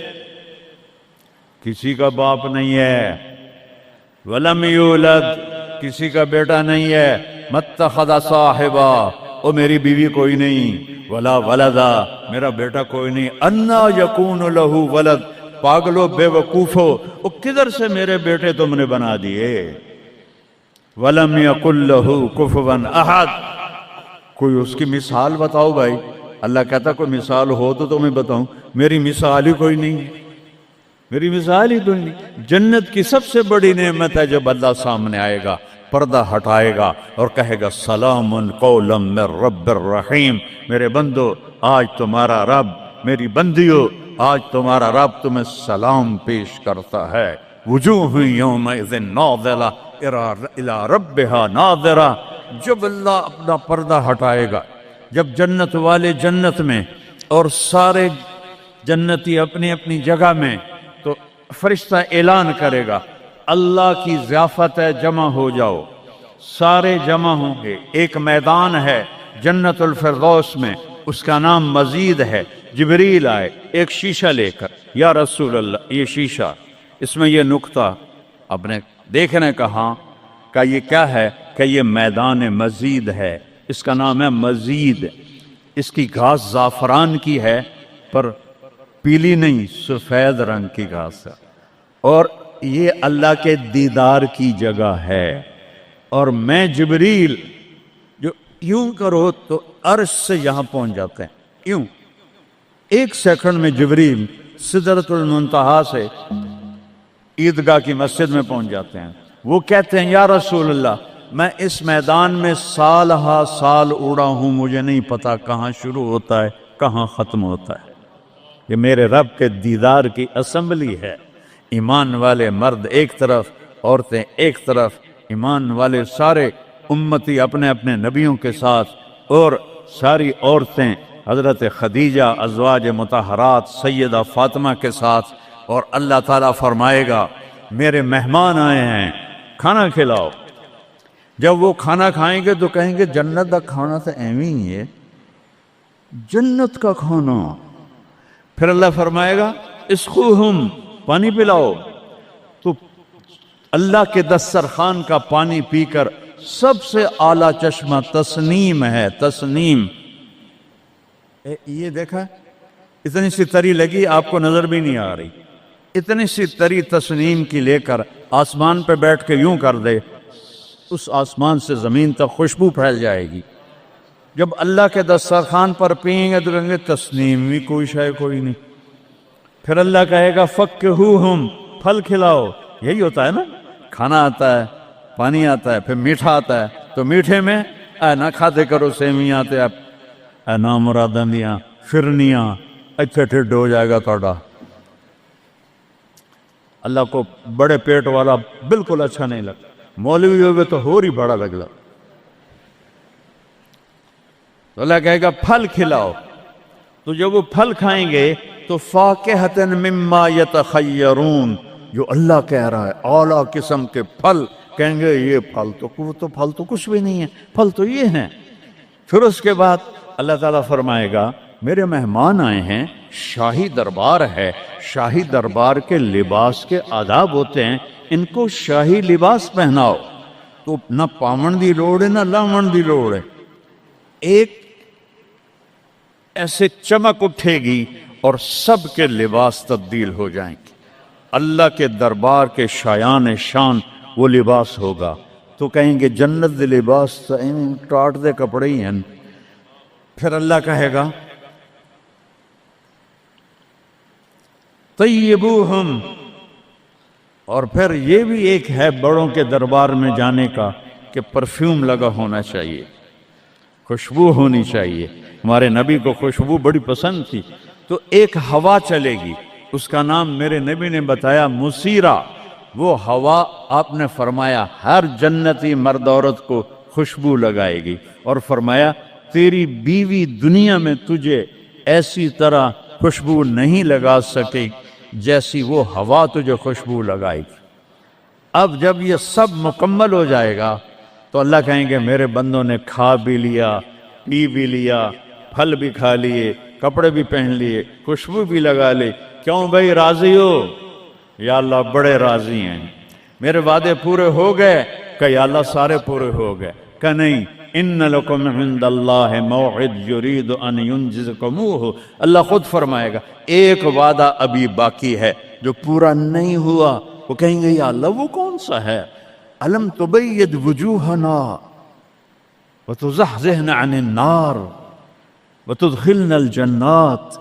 کسی کا باپ نہیں ہے، ولم یولد، کسی کا بیٹا نہیں ہے، متخذ صاحبہ، او میری بیوی کوئی نہیں، ولا ولدا، میرا بیٹا کوئی نہیں، انا یکون لہ ولد، پاگلو بے وقوفو، او کدھر سے میرے بیٹے تم نے بنا دیے؟ ولم یکن لہ کفوا احد، کوئی اس کی مثال بتاؤ بھائی۔ اللہ کہتا کوئی مثال ہو تو میں بتاؤں، میری مثال ہی کوئی نہیں، میری مثال ہی کوئی نہیں۔ جنت کی سب سے بڑی نعمت ہے جب اللہ سامنے آئے گا، پردہ ہٹائے گا اور کہے گا سلام قولا من رب الرحیم، میرے بندو آج تمہارا رب، میری بندیو آج تمہارا رب تمہیں سلام پیش کرتا ہے۔ وجوہ یومئذ ناظرہ الی ربہا ناظرہ، جب اللہ اپنا پردہ ہٹائے گا، جب جنت والے جنت میں اور سارے جنتی اپنی اپنی جگہ میں، تو فرشتہ اعلان کرے گا اللہ کی ضیافت ہے، جمع ہو جاؤ۔ سارے جمع ہوں گے، ایک میدان ہے جنت الفردوس میں، اس کا نام مزید ہے۔ جبریل آئے ایک شیشہ لے کر، یا رسول اللہ یہ شیشہ، اس میں یہ نقطہ آپ نے دیکھنے کہا کہ یہ کیا ہے؟ کہ یہ میدان مزید ہے، اس کا نام ہے مزید۔ اس کی گھاس زعفران کی ہے پر پیلی نہیں، سفید رنگ کی گھاس ہے، اور یہ اللہ کے دیدار کی جگہ ہے۔ اور میں جبریل جو یوں کرو تو عرش سے یہاں پہنچ جاتے ہیں، یوں ایک سیکنڈ میں جبریل سدرۃ المنتہا سے عیدگاہ کی مسجد میں پہنچ جاتے ہیں۔ وہ کہتے ہیں یا رسول اللہ میں اس میدان میں سال ہا سال اڑا ہوں، مجھے نہیں پتا کہاں شروع ہوتا ہے کہاں ختم ہوتا ہے۔ یہ میرے رب کے دیدار کی اسمبلی ہے، ایمان والے مرد ایک طرف، عورتیں ایک طرف، ایمان والے سارے امتی اپنے اپنے نبیوں کے ساتھ، اور ساری عورتیں حضرت خدیجہ ازواج مطہرات سیدہ فاطمہ کے ساتھ، اور اللہ تعالیٰ فرمائے گا میرے مہمان آئے ہیں کھانا کھلاؤ۔ جب وہ کھانا کھائیں گے تو کہیں گے جنت کا کھانا تو ایویں ہی ہے، جنت کا کھانا۔ پھر اللہ فرمائے گا اسقوہم، پانی پلاؤ، تو اللہ کے دسترخوان کا پانی پی کر سب سے اعلیٰ چشمہ تسنیم ہے، تسنیم۔ یہ دیکھا اتنی سی تری لگی، آپ کو نظر بھی نہیں آ رہی، اتنی سی تری تسنیم کی لے کر آسمان پہ بیٹھ کے یوں کر دے، اس آسمان سے زمین تک خوشبو پھیل جائے گی۔ جب اللہ کے دسترخوان پر پئیں گے تو کہیں گے تسنیم بھی کوئی شے کوئی نہیں۔ پھر اللہ کہے گا فکہوہم، پھل کھلاؤ۔ یہی ہوتا ہے نا، کھانا آتا ہے، پانی آتا ہے، پھر میٹھا آتا ہے، تو میٹھے میں اے نہ کھاتے کرو سیویاں تے اے نامراداں دیاں فرنیاں، اتھے ٹھڈ ہو جائے گا توڑا۔ اللہ کو بڑے پیٹ والا بالکل اچھا نہیں لگتا، مولوی ہوئے تو اور ہی بڑا لگتا۔ تو اللہ کہے گا پھل کھلاؤ، تو جب وہ پھل کھائیں گے تو فاکہۃ مما یتخیرون، جو اللہ کہہ رہا ہے اعلیٰ قسم کے پھل، کہیں گے یہ پھل تو کچھ بھی نہیں ہے، پھل تو یہ ہیں۔ پھر اس کے بعد اللہ تعالیٰ فرمائے گا میرے مہمان آئے ہیں شاہی دربار ہے، شاہی دربار کے لباس کے آداب ہوتے ہیں، ان کو شاہی لباس پہناؤ تو نہ پاون دی لوڑ ہے نہ لاون دی لوڑ ہے، ایک ایسے چمک اٹھے گی اور سب کے لباس تبدیل ہو جائیں گے۔ اللہ کے دربار کے شایان شان وہ لباس ہوگا تو کہیں گے جنت دے لباس ٹاٹ دے کپڑے ہی ہیں۔ پھر اللہ کہے گا طیبوہم، اور پھر یہ بھی ایک ہے بڑوں کے دربار میں جانے کا کہ پرفیوم لگا ہونا چاہیے، خوشبو ہونی چاہیے۔ ہمارے نبی کو خوشبو بڑی پسند تھی، تو ایک ہوا چلے گی، اس کا نام میرے نبی نے بتایا مسیرہ۔ وہ ہوا آپ نے فرمایا ہر جنتی مرد عورت کو خوشبو لگائے گی، اور فرمایا تیری بیوی دنیا میں تجھے ایسی طرح خوشبو نہیں لگا سکے جیسی وہ ہوا تجھے خوشبو لگائے گی۔ اب جب یہ سب مکمل ہو جائے گا تو اللہ کہیں گے میرے بندوں نے کھا بھی لیا، پی بھی لیا، پھل بھی کھا لیے، کپڑے بھی پہن لیے، خوشبو بھی لگا لے، کیوں بھائی راضی ہو؟ یا اللہ بڑے راضی ہیں، میرے وعدے پورے ہو گئے؟ کہ یا اللہ سارے پورے ہو گئے؟ کہ نہیں، ان لکم عند اللہ موعد یرید ان ینجزکموہ، اللہ خود فرمائے گا ایک وعدہ ابھی باقی ہے جو پورا نہیں ہوا۔ وہ کہیں گے یا اللہ وہ کون سا ہے؟ الم تبید وجوہنا وتزحزحنا عن النار وتدخلنا الجنات،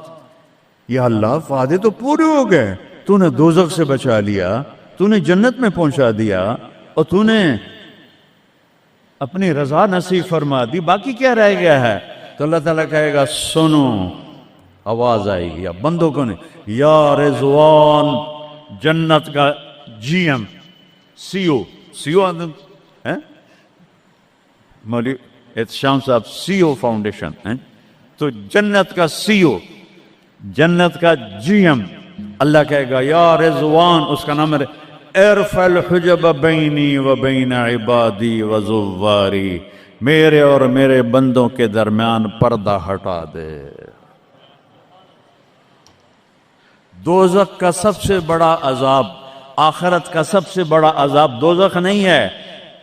یا اللہ وعدے تو پورے ہو گئے، تو نے دوزخ سے بچا لیا، تو نے جنت میں پہنچا دیا، اور تو نے اپنی رضا نصیب فرما دی، باقی کیا رہ گیا ہے؟ تو اللہ تعالیٰ کہے گا سنو، آواز آئے گی، اب بندوں کو نہیں، یا رضوان، جنت کا جی ایم سی او مولوی احتشام صاحب سی او فاؤنڈیشن، تو جنت کا سی او، جنت کا جی ایم، اللہ کہے گا یا رضوان، اس کا نام ہے ارفع الحجب بینی و بین عبادی و زواری، میرے اور میرے بندوں کے درمیان پردہ ہٹا دے۔ دوزخ کا سب سے بڑا عذاب، آخرت کا سب سے بڑا عذاب دوزخ نہیں ہے،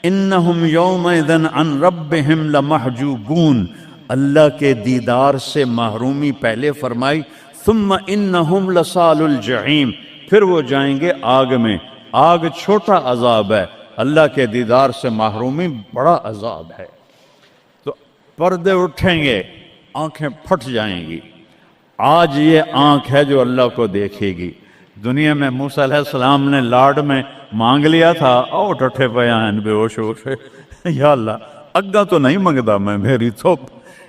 انہم یومئذ عن ربہم لمحجوبون، اللہ کے دیدار سے محرومی پہلے فرمائی، ثم انہم لصال الجحیم، پھر وہ جائیں گے آگ میں۔ آگ چھوٹا عذاب ہے، اللہ کے دیدار سے محرومی بڑا عذاب ہے۔ تو پردے اٹھیں گے، آنکھیں پھٹ جائیں گی۔ آج یہ آنکھ ہے جو اللہ کو دیکھے گی۔ دنیا میں موسیٰ علیہ السلام نے لاڈ میں مانگ لیا تھا، او ٹھٹھے پیان بے ہوش ہوش، یا اللہ اگا تو نہیں منگدا میں، میری تو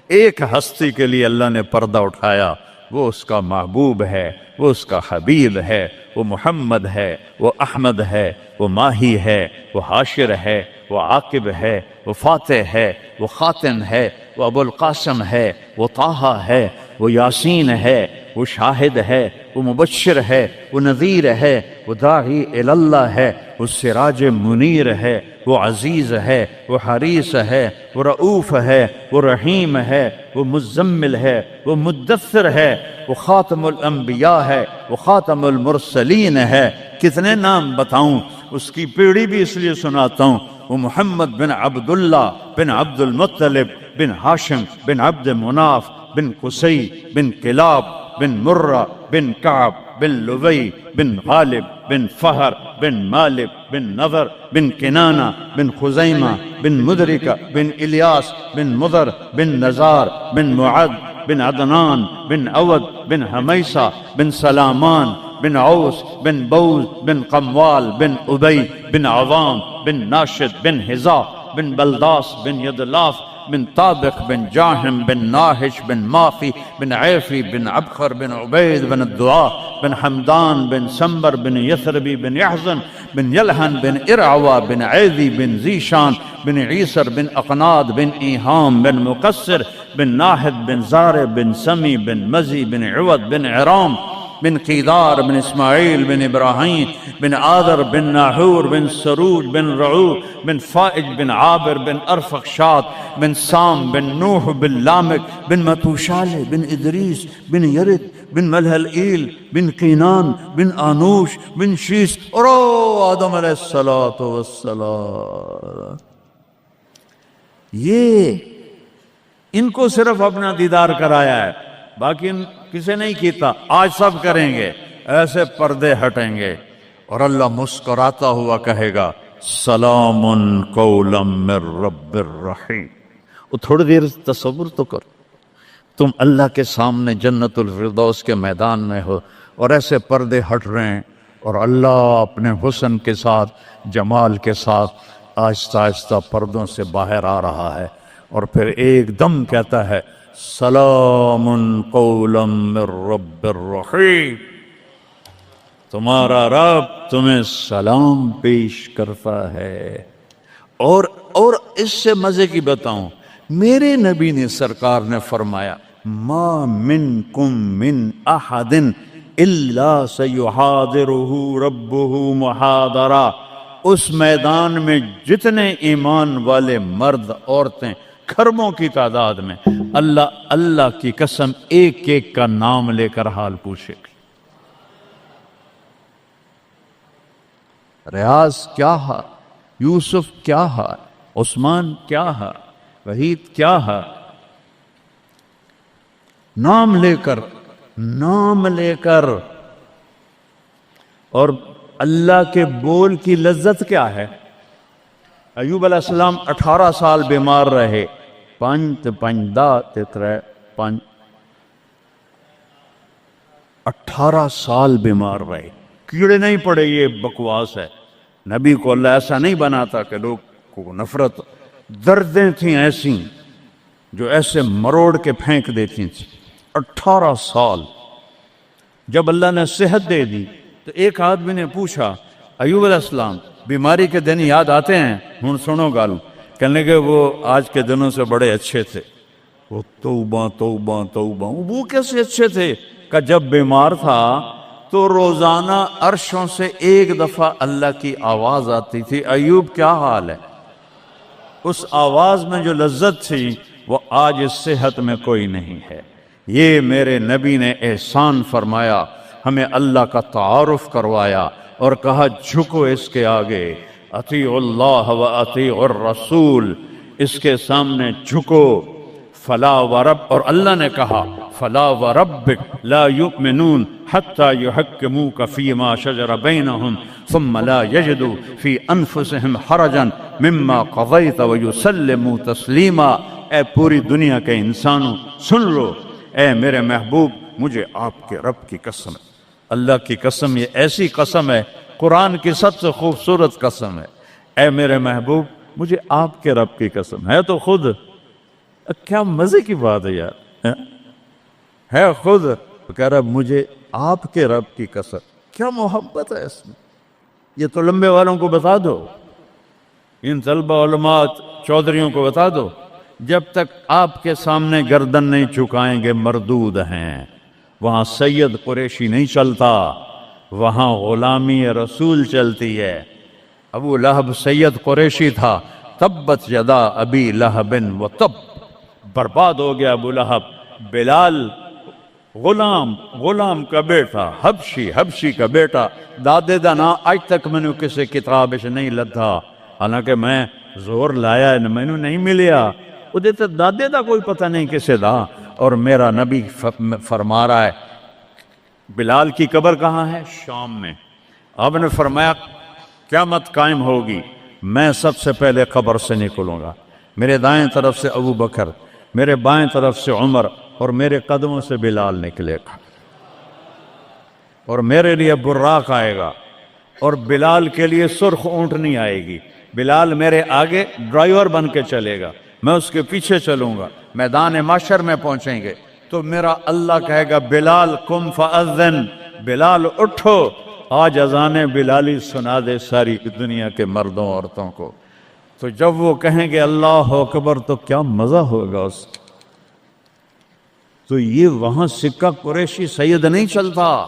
ایک ہستی کے لیے اللہ نے پردہ اٹھایا، وہ اس کا محبوب ہے، وہ اس کا حبیب ہے، وہ محمد ہے، وہ احمد ہے، وہ ماہی ہے، وہ حاشر ہے، وہ عاقب ہے، وہ فاتح ہے، وہ خاتم ہے، وہ ابو القاسم ہے، وہ طٰہٰ ہے، وہ یاسین ہے، وہ شاہد ہے، وہ مبشر ہے، وہ نذیر ہے، وہ داعی الی اللہ ہے، وہ سراج منیر ہے، وہ عزیز ہے، وہ حریص ہے، وہ رؤوف ہے، وہ رحیم ہے، وہ مزمل ہے، وہ مدثر ہے، وہ خاتم الانبیاء ہے، وہ خاتم المرسلین ہے۔ کتنے نام بتاؤں، اس کی پیڑھی بھی اس لیے سناتا ہوں، وہ محمد بن عبداللہ بن عبد المطلب بن ہاشم بن عبد مناف بن قصی بن کلاب بن مرہ بن کعب بن لبی بن غالب بن فہر بن مالک بن نضر بن کنانہ بن خزیمہ بن مدرکہ بن الیاس بن مضر بن نزار بن معد بن عدنان بن عود بن حمیسہ بن سلامان بن عوس بن بوز بن قموال بن ابی بن عوام بن ناشد بن حذا بن بلداس بن یدلاف بن طابق بن جاہم بن ناہش بن مافی بن عیفی بن عبخر بن عبید بن الدعاء بن حمدان بن سمبر بن یثربی بن یحزن بن یلہن بن ارعوا بن عیدی بن زیشان بن عیسر بن اقناد بن ایہام بن مقصر بن ناحد بن زار بن سمی بن مزی بن عود بن عرام بن قیدار بن اسماعیل بن ابراہیم بن آذر بن ناحور بن سروج بن رعو بن فائج بن عابر بن ارفخشاد بن سام بن نوح بن لامک بن متوشالہ بن ادریس بن یرد بن ملہلئیل بن قینان بن آنوش بن شیس اور آدم علیہ السلام. یہ ان کو صرف اپنا دیدار کرایا ہے، باقی کسے نہیں کیتا. آج سب کریں گے، ایسے پردے ہٹیں گے اور اللہ مسکراتا ہوا کہے گا سلام قولا من رب الرحیم. وہ تھوڑی دیر تصور تو کر، تم اللہ کے سامنے جنت الفردوس کے میدان میں ہو اور ایسے پردے ہٹ رہے ہیں اور اللہ اپنے حسن کے ساتھ، جمال کے ساتھ آہستہ آہستہ پردوں سے باہر آ رہا ہے اور پھر ایک دم کہتا ہے سلام قولا من رب الرحیم. تمہارا رب تمہیں سلام پیش کرتا ہے. اور اس سے مزے کی بتاؤں، میرے نبی نے سرکار نے فرمایا ما منکم من احد الا سیحاضرہ ربہ محاضرہ. اس میدان میں جتنے ایمان والے مرد عورتیں کھربوں کی تعداد میں، اللہ کی قسم ایک ایک کا نام لے کر حال پوچھے گی. ریاض کیا ہے، یوسف کیا ہے، عثمان کیا ہے، وحید کیا ہے، نام لے کر. اور اللہ کے بول کی لذت کیا ہے. ایوب علیہ السلام 18 سال بیمار رہے. 18 سال بیمار رہے، کیڑے نہیں پڑے. یہ بکواس ہے. نبی کو اللہ ایسا نہیں بناتا کہ لوگ کو نفرت. دردیں تھیں ایسی جو ایسے مروڑ کے پھینک دیتی تھیں. 18 سال. جب اللہ نے صحت دے دی تو ایک آدمی نے پوچھا ایوب علیہ السلام بیماری کے دن یاد آتے ہیں؟ ہن سنو گل. کہنے کہ وہ آج کے دنوں سے بڑے اچھے تھے. وہ توبہ توبہ توبہ. وہ کیسے اچھے تھے کہ جب بیمار تھا تو روزانہ عرشوں سے ایک دفعہ اللہ کی آواز آتی تھی ایوب کیا حال ہے. اس آواز میں جو لذت تھی وہ آج اس صحت میں کوئی نہیں ہے. یہ میرے نبی نے احسان فرمایا، ہمیں اللہ کا تعارف کروایا اور کہا جھکو اس کے آگے، اطیعوا اللہ و اطیعوا الرسول، اس کے سامنے جھکو. فلا ورب، اور اللہ نے کہا فلا وربک لا یؤمنون حتی یحکموک فیما شجر بینہم ثم لا یجدوا فی انفسہم حرجا مما قضیت ویسلموا تسلیما. اے پوری دنیا کے انسانوں سن لو، اے میرے محبوب مجھے آپ کے رب کی قسم ہے. اللہ کی قسم، یہ ایسی قسم ہے، قرآن کی سب سے خوبصورت قسم ہے. اے میرے محبوب مجھے آپ کے رب کی قسم ہے. تو خود کیا مزے کی بات ہے یار، ہے خود کہہ رہا مجھے آپ کے رب کی قسم. کیا محبت ہے اس میں. یہ تو لمبے والوں کو بتا دو، ان طلبہ علماء چودھریوں کو بتا دو، جب تک آپ کے سامنے گردن نہیں جھکائیں گے مردود ہیں. وہاں سید قریشی نہیں چلتا، وہاں غلامی رسول چلتی ہے. ابو لہب سید قریشی تھا. تبت یدا ابی لہب و تب، برباد ہو گیا ابو لہب. بلال غلام کا بیٹا، حبشی کا بیٹا، دادے دا نا آج تک میں نے کسی کتاب سے نہیں لدھا، حالانکہ میں زور لایا ہے میں نے نہیں ملیا. وہ دیتے دادے دا کوئی پتہ نہیں کسے دا. اور میرا نبی فرما رہا ہے بلال کی قبر کہاں ہے؟ شام میں. آپ نے فرمایا قیامت قائم ہوگی، میں سب سے پہلے قبر سے نکلوں گا. میرے دائیں طرف سے ابو بکر، میرے بائیں طرف سے عمر، اور میرے قدموں سے بلال نکلے گا. اور میرے لیے براق آئے گا، اور بلال کے لیے سرخ اونٹنی آئے گی. بلال میرے آگے ڈرائیور بن کے چلے گا، میں اس کے پیچھے چلوں گا. میدان محشر میں پہنچیں گے تو میرا اللہ کہے گا بلال قم فاذن، بلال اٹھو، آج اذان بلالی سنا دے ساری دنیا کے مردوں عورتوں کو. تو جب وہ کہیں گے اللہ اکبر تو کیا مزہ ہوگا اس کا. تو یہ وہاں سکہ قریشی سید نہیں چلتا،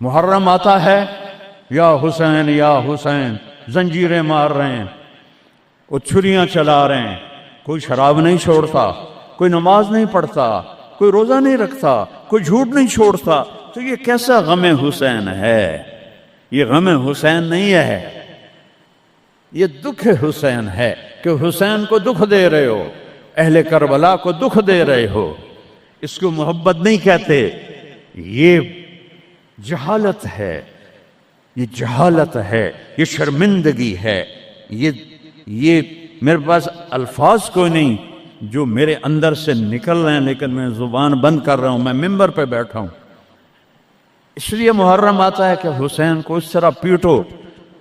محرم آتا ہے، یا حسین زنجیریں مار رہے ہیں، وہ چھریاں چلا رہے ہیں، کوئی شراب نہیں چھوڑتا، کوئی نماز نہیں پڑھتا، کوئی روزہ نہیں رکھتا، کوئی جھوٹ نہیں چھوڑتا، تو یہ کیسا غم حسین ہے؟ یہ غم حسین نہیں ہے، یہ دکھ حسین ہے کہ حسین کو دکھ دے رہے ہو، اہل کربلا کو دکھ دے رہے ہو۔ اس کو محبت نہیں کہتے، یہ جہالت ہے، یہ جہالت ہے، یہ شرمندگی ہے، یہ میرے پاس الفاظ کوئی نہیں جو میرے اندر سے نکل رہے ہیں، لیکن میں زبان بند کر رہا ہوں، میں ممبر پہ بیٹھا ہوں۔ اس لیے محرم آتا ہے کہ حسین کو اس طرح پیٹو،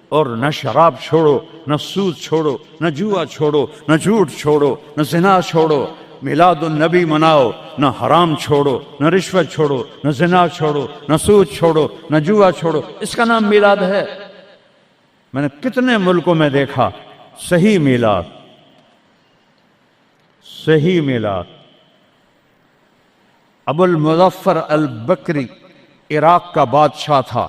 اور نہ شراب چھوڑو، نہ سود چھوڑو، نہ جوا چھوڑو، نہ جھوٹ چھوڑو، نہ زنا چھوڑو، میلاد النبی مناؤ، نہ حرام چھوڑو، نہ رشوت چھوڑو، نہ زنا چھوڑو، نہ سود چھوڑو، نہ جوا چھوڑو۔ اس کا نام میلاد ہے۔ میں نے کتنے ملکوں میں دیکھا صحیح میلاد، صحیح میلاد۔ ابو المظفر البکری عراق کا بادشاہ تھا،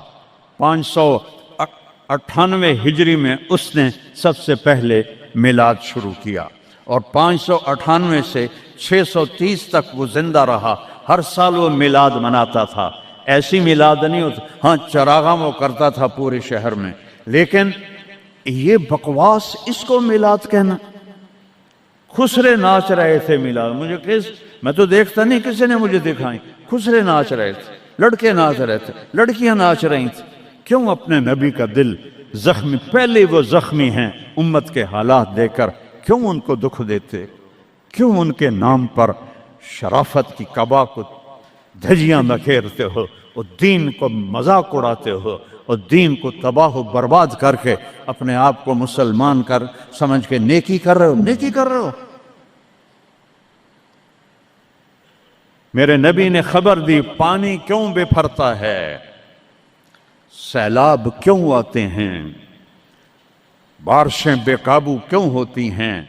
598 ہجری میں اس نے سب سے پہلے میلاد شروع کیا، اور 598 سے 630 تک وہ زندہ رہا۔ ہر سال وہ میلاد مناتا تھا۔ ایسی میلاد نہیں ہوتا، ہاں چراغاں وہ کرتا تھا پورے شہر میں، لیکن یہ بکواس، اس کو میلاد کہنا۔ خسرے ناچ رہے تھے میلاد، میں تو دیکھتا نہیں، کسی نے مجھے دکھائی، خسرے ناچ رہے تھے، لڑکے ناچ رہے تھے، لڑکیاں ناچ رہی تھیں۔ کیوں اپنے نبی کا دل زخمی، پہلے وہ زخمی ہیں امت کے حالات دے کر، کیوں ان کو دکھ دیتے؟ کیوں ان کے نام پر شرافت کی قبا کو دھجیاں بکھیرتے ہو، اور دین کو مذاق اڑاتے ہو، اور دین کو تباہ و برباد کر کے اپنے آپ کو مسلمان کر سمجھ کے نیکی کر رہے ہو، نیکی کر رہے ہو۔ میرے نبی نے خبر دی، پانی کیوں بے پھرتا ہے، سیلاب کیوں آتے ہیں، بارشیں بے قابو کیوں ہوتی ہیں۔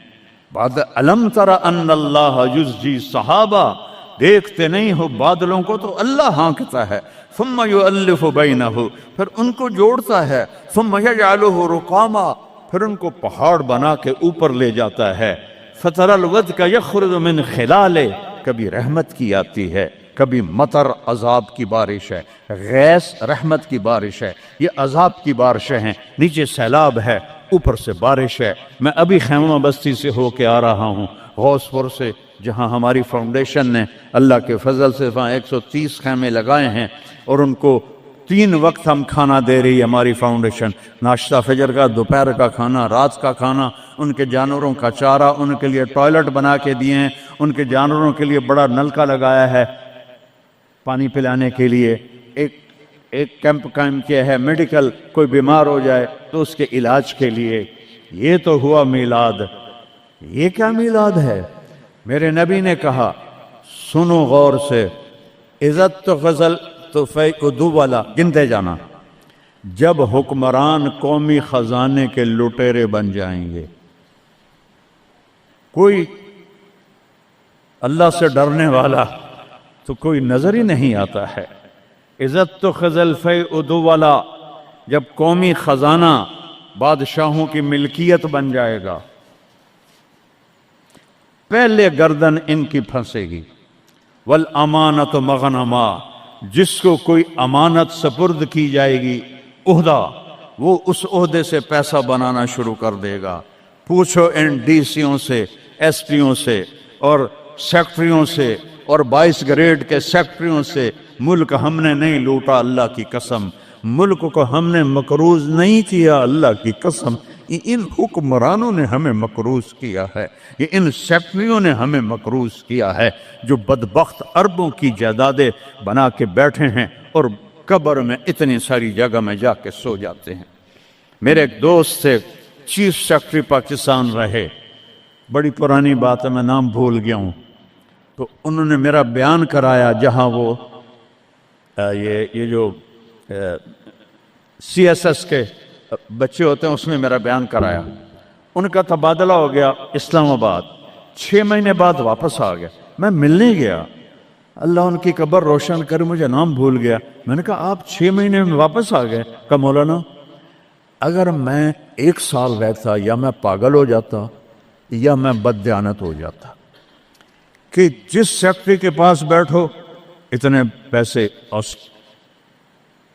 بعد علم تر ان اللہ یزجی صحابہ، دیکھتے نہیں ہو بادلوں کو تو اللہ ہانکتا ہے، ثم یؤلف بینہ، پھر ان کو جوڑتا ہے، ثم یجعلہ رقاما، پھر ان کو پہاڑ بنا کے اوپر لے جاتا ہے۔ فتر الودق یخرج من خلالہ، کبھی رحمت کی آتی ہے، کبھی مطر عذاب کی بارش ہے، غیث رحمت کی بارش ہے، یہ عذاب کی بارشیں ہیں، نیچے سیلاب ہے، اوپر سے بارش ہے۔ میں ابھی خیمہ بستی سے ہو کے آ رہا ہوں، غوث پور سے، جہاں ہماری فاؤنڈیشن نے اللہ کے فضل سے وہاں 130 خیمے لگائے ہیں، اور ان کو 3 وقت ہم کھانا دے رہی ہے ہماری فاؤنڈیشن، ناشتہ فجر کا، دوپہر کا کھانا، رات کا کھانا، ان کے جانوروں کا چارہ، ان کے لیے ٹوائلٹ بنا کے دیے ہیں، ان کے جانوروں کے لیے بڑا نلکا لگایا ہے پانی پلانے کے لیے، ایک کیمپ قائم کیا ہے میڈیکل، کوئی بیمار ہو جائے تو اس کے علاج کے لیے۔ یہ تو ہوا میلاد۔ یہ کیا میلاد ہے؟ میرے نبی نے کہا، سنو غور سے، عزت تو غزل تو فیقدو والا، گنتے جانا، جب حکمران قومی خزانے کے لٹیرے بن جائیں گے، کوئی اللہ سے ڈرنے والا تو کوئی نظر ہی نہیں آتا ہے۔ عزت تو خزل فیقدو والا، جب قومی خزانہ بادشاہوں کی ملکیت بن جائے گا، پہلے گردن ان کی پھنسے گی۔ والامانت مغنما، جس کو کوئی امانت سپرد کی جائے گی، عہدہ، وہ اس عہدے سے پیسہ بنانا شروع کر دے گا۔ پوچھو ان ڈی سیوں سے، ایس پیوں سے، اور سیکٹریوں سے، اور 22 گریڈ کے سیکٹریوں سے، ملک ہم نے نہیں لوٹا، اللہ کی قسم، ملک کو ہم نے مقروض نہیں کیا، اللہ کی قسم، ان حکمرانوں نے ہمیں مقروض کیا ہے، یہ ان سیکٹریوں نے ہمیں مقروض کیا ہے، جو بدبخت اربوں کی جائیدادیں بنا کے بیٹھے ہیں اور قبر میں اتنی ساری جگہ میں جا کے سو جاتے ہیں۔ میرے ایک دوست سے چیف سیکٹری پاکستان رہے، بڑی پرانی بات ہے، میں نام بھول گیا ہوں، تو انہوں نے میرا بیان کرایا، جہاں وہ یہ جو سی ایس ایس کے بچے ہوتے ہیں اس میں میرا بیان کرایا۔ ان کا تبادلہ ہو گیا اسلام آباد، 6 مہینے بعد واپس آ گیا، میں ملنے گیا، اللہ ان کی قبر روشن کر، مجھے نام بھول گیا۔ میں نے کہا آپ 6 مہینے میں واپس آ گئے؟ کہا مولانا اگر میں 1 سال رہتا یا میں پاگل ہو جاتا یا میں بددیانت ہو جاتا، کہ جس سیکٹری کے پاس بیٹھو اتنے پیسے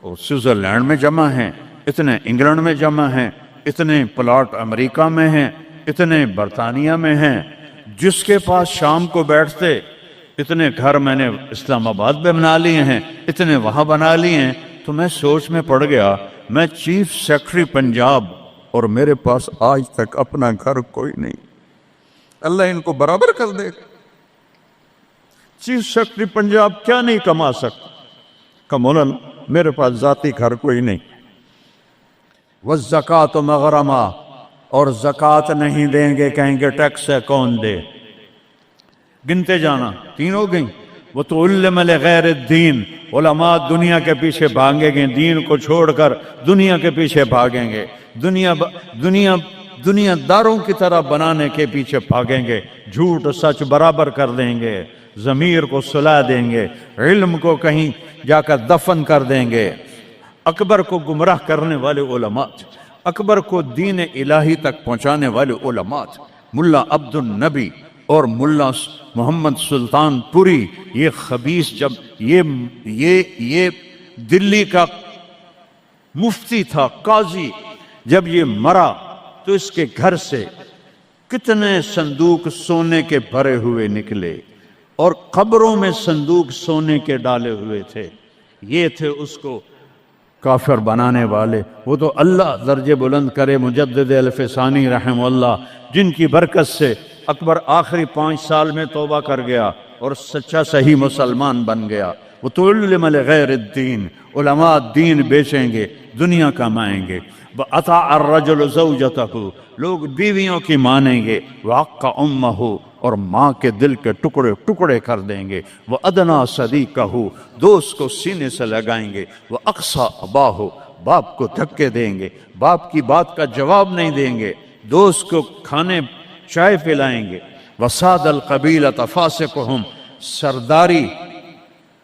سوئٹزرلینڈ میں جمع ہیں، اتنے انگلینڈ میں جمع ہیں، اتنے پلاٹ امریکہ میں ہیں، اتنے برطانیہ میں ہیں، جس کے پاس شام کو بیٹھتے اتنے گھر میں نے اسلام آباد میں بنا لیے ہیں، اتنے وہاں بنا لیے ہیں۔ تو میں سوچ میں پڑ گیا، میں چیف سیکرٹری پنجاب اور میرے پاس آج تک اپنا گھر کوئی نہیں، اللہ ان کو برابر کر دے۔ چیف سیکرٹری پنجاب کیا نہیں کما سکتا؟ کہ مولانا میرے پاس ذاتی گھر کوئی نہیں۔ والزکوٰۃ مغرمہ، اور زکوٰۃ نہیں دیں گے، کہیں گے ٹیکس ہے کون دے؟ گنتے جانا، 3 ہو گئیں۔ وَتُعَلِّمَ لِغَيْرِ الدِّينِ، علماء دنیا کے پیچھے بھاگیں گے، دین کو چھوڑ کر دنیا کے پیچھے بھاگیں گے، دنیا داروں کی طرح بنانے کے پیچھے بھاگیں گے، جھوٹ سچ برابر کر دیں گے، ضمیر کو سلا دیں گے، علم کو کہیں جا کر دفن کر دیں گے۔ اکبر کو گمراہ کرنے والے علماء، اکبر کو دین الہی تک پہنچانے والے علماء، ملا عبد النبی اور ملا محمد سلطان پوری، یہ خبیث جب یہ دلی کا مفتی تھا، قاضی، جب یہ مرا تو اس کے گھر سے کتنے صندوق سونے کے بھرے ہوئے نکلے، اور قبروں میں صندوق سونے کے ڈالے ہوئے تھے۔ یہ تھے اس کو کافر بنانے والے۔ وہ تو اللہ درجے بلند کرے مجدد الف ثانی رحمہ اللہ، جن کی برکت سے اکبر آخری 5 سال میں توبہ کر گیا اور سچا صحیح مسلمان بن گیا۔ وَتُعَلِّمَ لِغَيْرِ الدِّينِ، علماء دین بیچیں گے، دنیا کمائیں گے۔ وَأَطَاعَ الرَّجُلُ زَوْجَتَهُ، لوگ بیویوں کی مانیں گے۔ وَعَقَّ أُمَّهُ، اور ماں کے دل کے ٹکڑے ٹکڑے کر دیں گے۔ وَأَدْنَىٰ صَدِيقَهُ، دوست کو سینے سے لگائیں گے۔ وَأَقْصَىٰ أَبَاهُ، باپ کو دھکے دیں گے، باپ کی بات کا جواب نہیں دیں گے، دوست کو کھانے چائے پلائیں گے۔ وَسَادَ الْقَبِيلَةَ فَاسِقُهُمْ، سرداری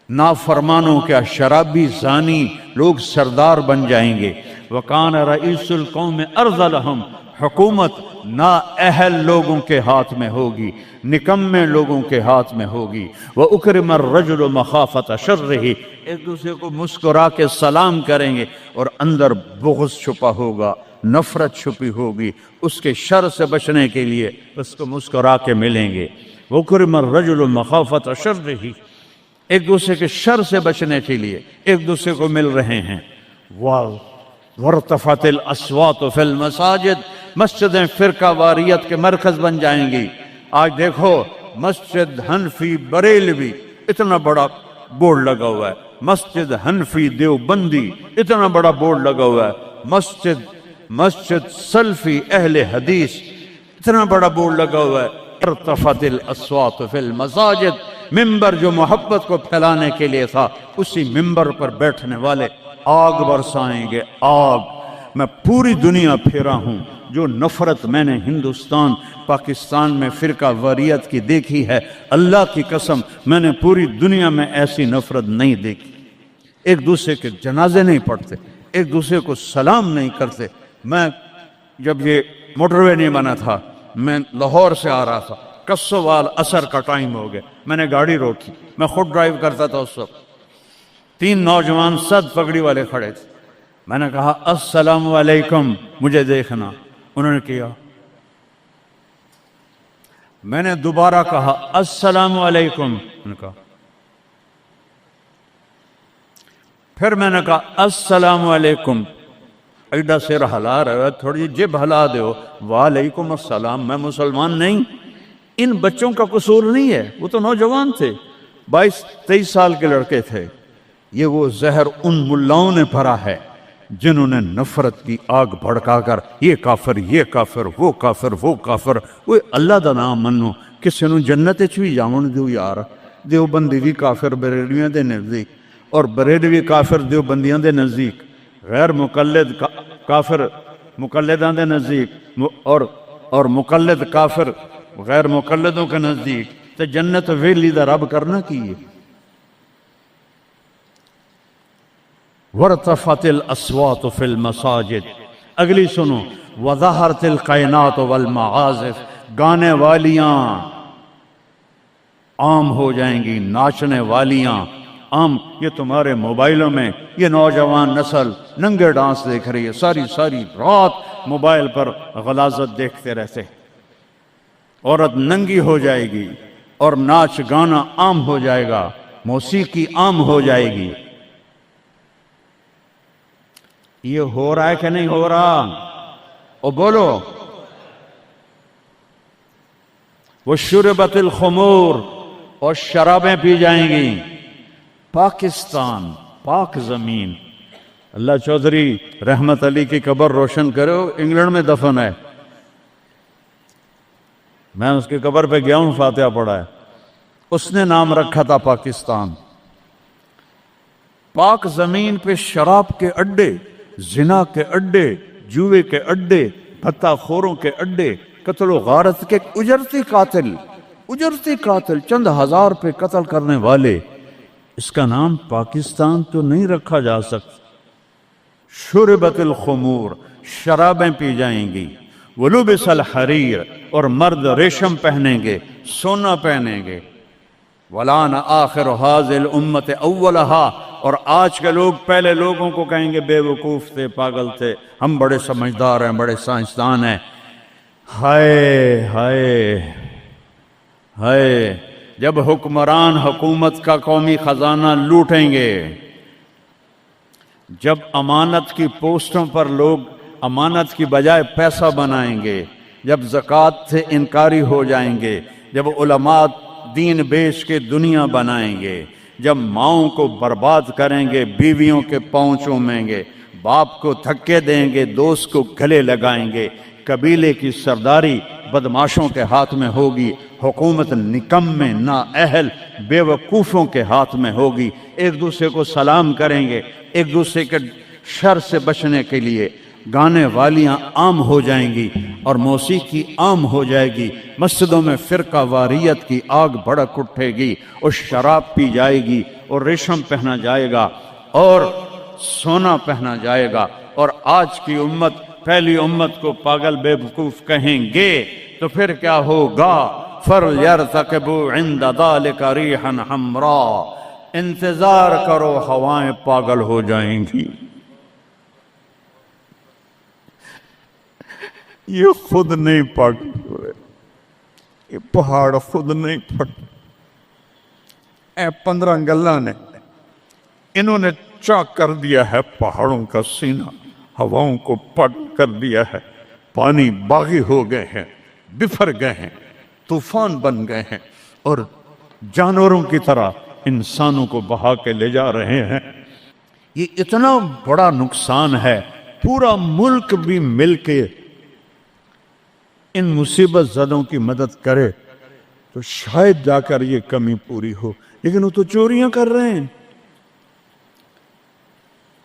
نافرمانوں کا شرابی زانی لوگ سردار بن جائیں گے۔ وَكَانَ رَئِيسُ الْقَوْمِ أَرْذَلَهُمْ، حکومت نااہل لوگوں کے ہاتھ میں ہوگی، نکمے لوگوں کے ہاتھ میں ہوگی۔ وَأُكْرِمَ الرَّجُلُ مَخَافَةَ شَرِّهِ، ایک دوسرے کو مسکرا کے سلام کریں گے، اور اندر بغض چھپا ہوگا، نفرت چھپی ہوگی، اس کے شر سے بچنے کے لیے اس کو مسکرا کے ملیں گے۔ وَأُكْرِمَ الرَّجُلُ مَخَافَةَ شَرِّهِ، ایک دوسرے کے شر سے بچنے کے لیے ایک دوسرے کو مل رہے ہیں۔ وَارْتَفَعَتِ الْأَصْوَاتُ فِي الْمَسَاجِدِ، مسجدیں فرقہ واریت کے مرکز بن جائیں گی۔ آج دیکھو مسجد حنفی بریلوی اتنا بڑا بورڈ لگا ہوا ہے، مسجد حنفی دیوبندی اتنا بڑا بورڈ لگا ہوا ہے، مسجد سلفی اہل حدیث اتنا بڑا بورڈ لگا ہوا ہے۔ ارتفعت الاصوات فی المساجد، ممبر جو محبت کو پھیلانے کے لیے تھا، اسی ممبر پر بیٹھنے والے آگ برسائیں گے، آگ۔ میں پوری دنیا پھیرا ہوں، جو نفرت میں نے ہندوستان پاکستان میں فرقہ واریت کی دیکھی ہے، اللہ کی قسم میں نے پوری دنیا میں ایسی نفرت نہیں دیکھی۔ ایک دوسرے کے جنازے نہیں پڑھتے، ایک دوسرے کو سلام نہیں کرتے۔ میں جب یہ موٹر وے نہیں بنا تھا، میں لاہور سے آ رہا تھا، کسوال عصر کا ٹائم ہو گیا، میں نے گاڑی روکی، میں خود ڈرائیو کرتا تھا اس وقت، 3 نوجوان سد پگڑی والے کھڑے تھے، میں نے کہا السلام علیکم، مجھے دیکھنا، انہوں نے کیا، میں نے دوبارہ کہا السلام علیکم، انہوں نے کہا، پھر میں نے کہا السلام علیکم، ایڈا سر ہلا رہا ہے، تھوڑی جب ہلا دیو، وعلیکم السلام، میں مسلمان نہیں۔ ان بچوں کا قصور نہیں ہے، وہ تو نوجوان تھے، 22-23 سال کے لڑکے تھے۔ یہ وہ زہر ان ملاؤں نے بھرا ہے جنہوں نے نفرت کی آگ بھڑکا کر یہ کافر، یہ کافر، وہ کافر، وہ کافر۔ وہ اللہ دا نام منو، کسی نو جنت وچ بھی جاون دیو یار۔ دیوبندی بھی کافر بریلویاں دے نزدیک، اور بریلوی کافر دیوبندیاں دے نزدیک، غیر مقلد کافر مقلداں دے نزدیک، اور مقلد کافر غیر مقلدوں کے نزدیک۔ تو جنت ویلی دا رب کرنا کی ہے؟ ورتفت الاسوات فی المساجد. اگلی سنو، وظہرت القینات والمعازف، گانے والیاں عام ہو جائیں گی، ناچنے والیاں عام. یہ تمہارے موبائلوں میں یہ نوجوان نسل ننگے ڈانس دیکھ رہی ہے، ساری ساری رات موبائل پر غلاظت دیکھتے رہتے. عورت ننگی ہو جائے گی اور ناچ گانا عام ہو جائے گا، موسیقی عام ہو جائے گی. یہ ہو رہا ہے کہ نہیں ہو رہا؟ او بولو. وشربت الخمور، اور شرابیں پی جائیں گی. پاکستان پاک زمین. اللہ چودھری رحمت علی کی قبر روشن کرو، انگلینڈ میں دفن ہے. میں اس کی قبر پہ گیا ہوں، فاتحہ پڑھا ہے. اس نے نام رکھا تھا پاکستان. پاک زمین پہ شراب کے اڈے، زنا کے اڈے، جوئے کے اڈے، بھتہ خوروں کے اڈے، قتل و غارت کے اجرتی قاتل چند ہزار پہ قتل کرنے والے. اس کا نام پاکستان تو نہیں رکھا جا سکتا. شربت الخمور، شرابیں پی جائیں گی. ولبس الحریر، اور مرد ریشم پہنیں گے، سونا پہنیں گے. ولان آخر هذه الامت اولہا، اور آج کے لوگ پہلے لوگوں کو کہیں گے بے وقوف تھے، پاگل تھے، ہم بڑے سمجھدار ہیں، بڑے سائنسدان ہیں. ہائے ہائے ہائے، جب حکمران حکومت کا قومی خزانہ لوٹیں گے، جب امانت کی پوسٹوں پر لوگ امانت کی بجائے پیسہ بنائیں گے، جب زکوٰۃ سے انکاری ہو جائیں گے، جب علماء دین بیچ کے دنیا بنائیں گے، جب ماؤں کو برباد کریں گے، بیویوں کے پاؤں چومیں گے، باپ کو دھکے دیں گے، دوست کو گلے لگائیں گے، قبیلے کی سرداری بدماشوں کے ہاتھ میں ہوگی، حکومت نکمے نااہل بے وقوفوں کے ہاتھ میں ہوگی. ایک دوسرے کو سلام کریں گے، ایک دوسرے کے شر سے بچنے کے لیے گانے والیاں عام ہو جائیں گی اور موسیقی عام ہو جائے گی. مسجدوں میں فرقہ واریت کی آگ بھڑک اٹھے گی اور شراب پی جائے گی اور ریشم پہنا جائے گا اور سونا پہنا جائے گا. اور آج کی امت پہلی امت کو پاگل بے وقوف کہیں گے تو پھر کیا ہوگا؟ فَلْيَرْتَقِبُوا عِنْدَ ذَلِكَ رِيحًا حَمْرَاءَ، انتظار کرو ہوائیں پاگل ہو جائیں گی. یہ خود نہیں پاگل ہو رہے، یہ پہاڑ خود نہیں پھٹ. اے 15 گلہ نے انہوں نے چاک کر دیا ہے پہاڑوں کا سینہ، ہواؤں کو پٹ کر دیا ہے. پانی باغی ہو گئے ہیں، بفر گئے ہیں، طوفان بن گئے ہیں اور جانوروں کی طرح انسانوں کو بہا کے لے جا رہے ہیں. یہ اتنا بڑا نقصان ہے. پورا ملک بھی مل کے ان مصیبت زدوں کی مدد کرے تو شاید جا کر یہ کمی پوری ہو. لیکن وہ تو چوریاں کر رہے ہیں.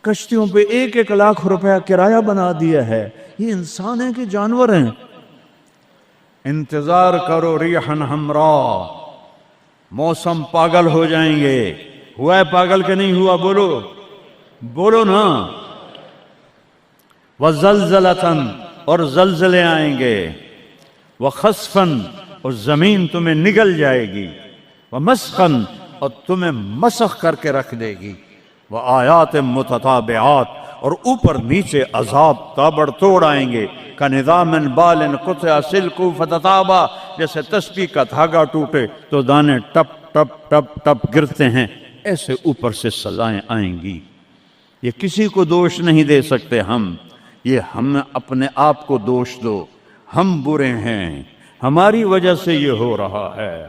کشتیوں پہ 1-1 لاکھ روپیہ کرایہ بنا دیا ہے. یہ انسان ہیں کہ جانور ہیں؟ انتظار کرو ریحن حمراء، موسم پاگل ہو جائیں گے. ہوا ہے پاگل کہ نہیں ہوا؟ بولو بولو نا. وزلزلتن، اور زلزلے آئیں گے. وخسفن، اور زمین تمہیں نگل جائے گی. ومسخن، اور تمہیں مسخ کر کے رکھ دے گی. وآیات متتابعات، اور اوپر نیچے عذاب تابڑ توڑ آئیں گے. کَنِظَامٍ بَالٍ قُطِعَ سِلْكُ فَتَتَابَ، جیسے تسبیح کا دھاگا ٹوٹے تو دانے ٹپ ٹپ ٹپ ٹپ گرتے ہیں، ایسے اوپر سے سزائیں آئیں گی. یہ کسی کو دوش نہیں دے سکتے ہم، یہ ہم اپنے آپ کو دوش دو. ہم برے ہیں، ہماری وجہ سے یہ ہو رہا ہے.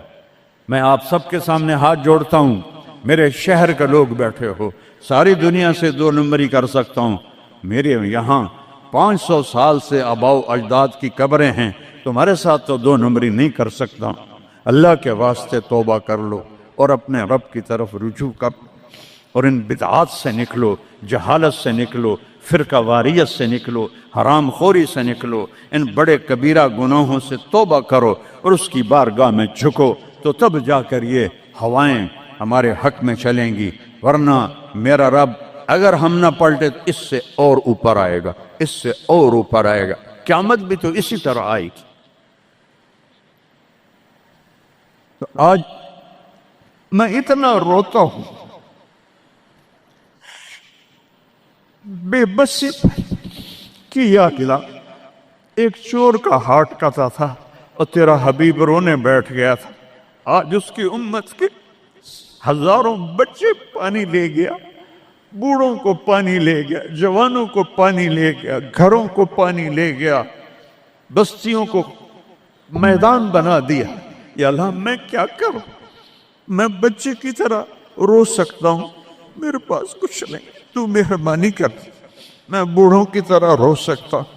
میں آپ سب کے سامنے ہاتھ جوڑتا ہوں. میرے شہر کے لوگ بیٹھے ہو، ساری دنیا سے 2 نمبری کر سکتا ہوں. میرے یہاں 500 سال سے آباؤ اجداد کی قبریں ہیں، تمہارے ساتھ تو 2 نمبری نہیں کر سکتا. اللہ کے واسطے توبہ کر لو اور اپنے رب کی طرف رجوع کر، اور ان بدعات سے نکلو، جہالت سے نکلو، فرقہ واریت سے نکلو، حرام خوری سے نکلو. ان بڑے کبیرہ گناہوں سے توبہ کرو اور اس کی بارگاہ میں جھکو، تو تب جا کر یہ ہوائیں ہمارے حق میں چلیں گی. ورنہ میرا رب اگر ہم نہ پلٹے تو اس سے اور اوپر آئے گا، اس سے اور اوپر آئے گا، قیامت بھی تو اسی طرح آئے گی۔ تو آج میں اتنا روتا ہوں، بے بسی کی یاد دلا۔ ایک چور کا ہارٹ کٹا تھا اور تیرا حبیب رونے بیٹھ گیا تھا۔ آج اس کی امت کے ہزاروں بچے پانی لے گیا، بوڑھوں کو پانی لے گیا، جوانوں کو پانی لے گیا، گھروں کو پانی لے گیا، بستیوں کو میدان بنا دیا۔ یا اللہ میں کیا کروں؟ میں بچے کی طرح رو سکتا ہوں، میرے پاس کچھ نہیں، تو مہربانی کر۔ میں بوڑھوں کی طرح رو سکتا ہوں،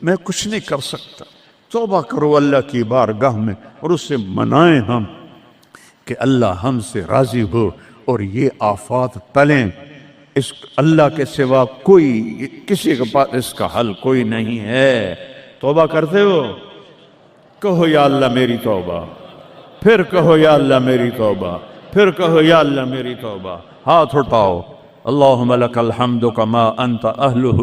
میں کچھ نہیں کر سکتا۔ توبہ کرو اللہ کی بارگاہ میں اور اسے منائیں ہم کہ اللہ ہم سے راضی ہو اور یہ آفات ٹلیں۔ اس اللہ کے سوا کوئی، کسی کے پاس اس کا حل کوئی نہیں ہے۔ توبہ کرتے ہو؟ کہو یا اللہ میری توبہ، پھر کہو یا اللہ میری توبہ، پھر کہو یا اللہ میری توبہ۔ ہاتھ اٹھاؤ۔ اللہم لک الحمد کما انت اہلہ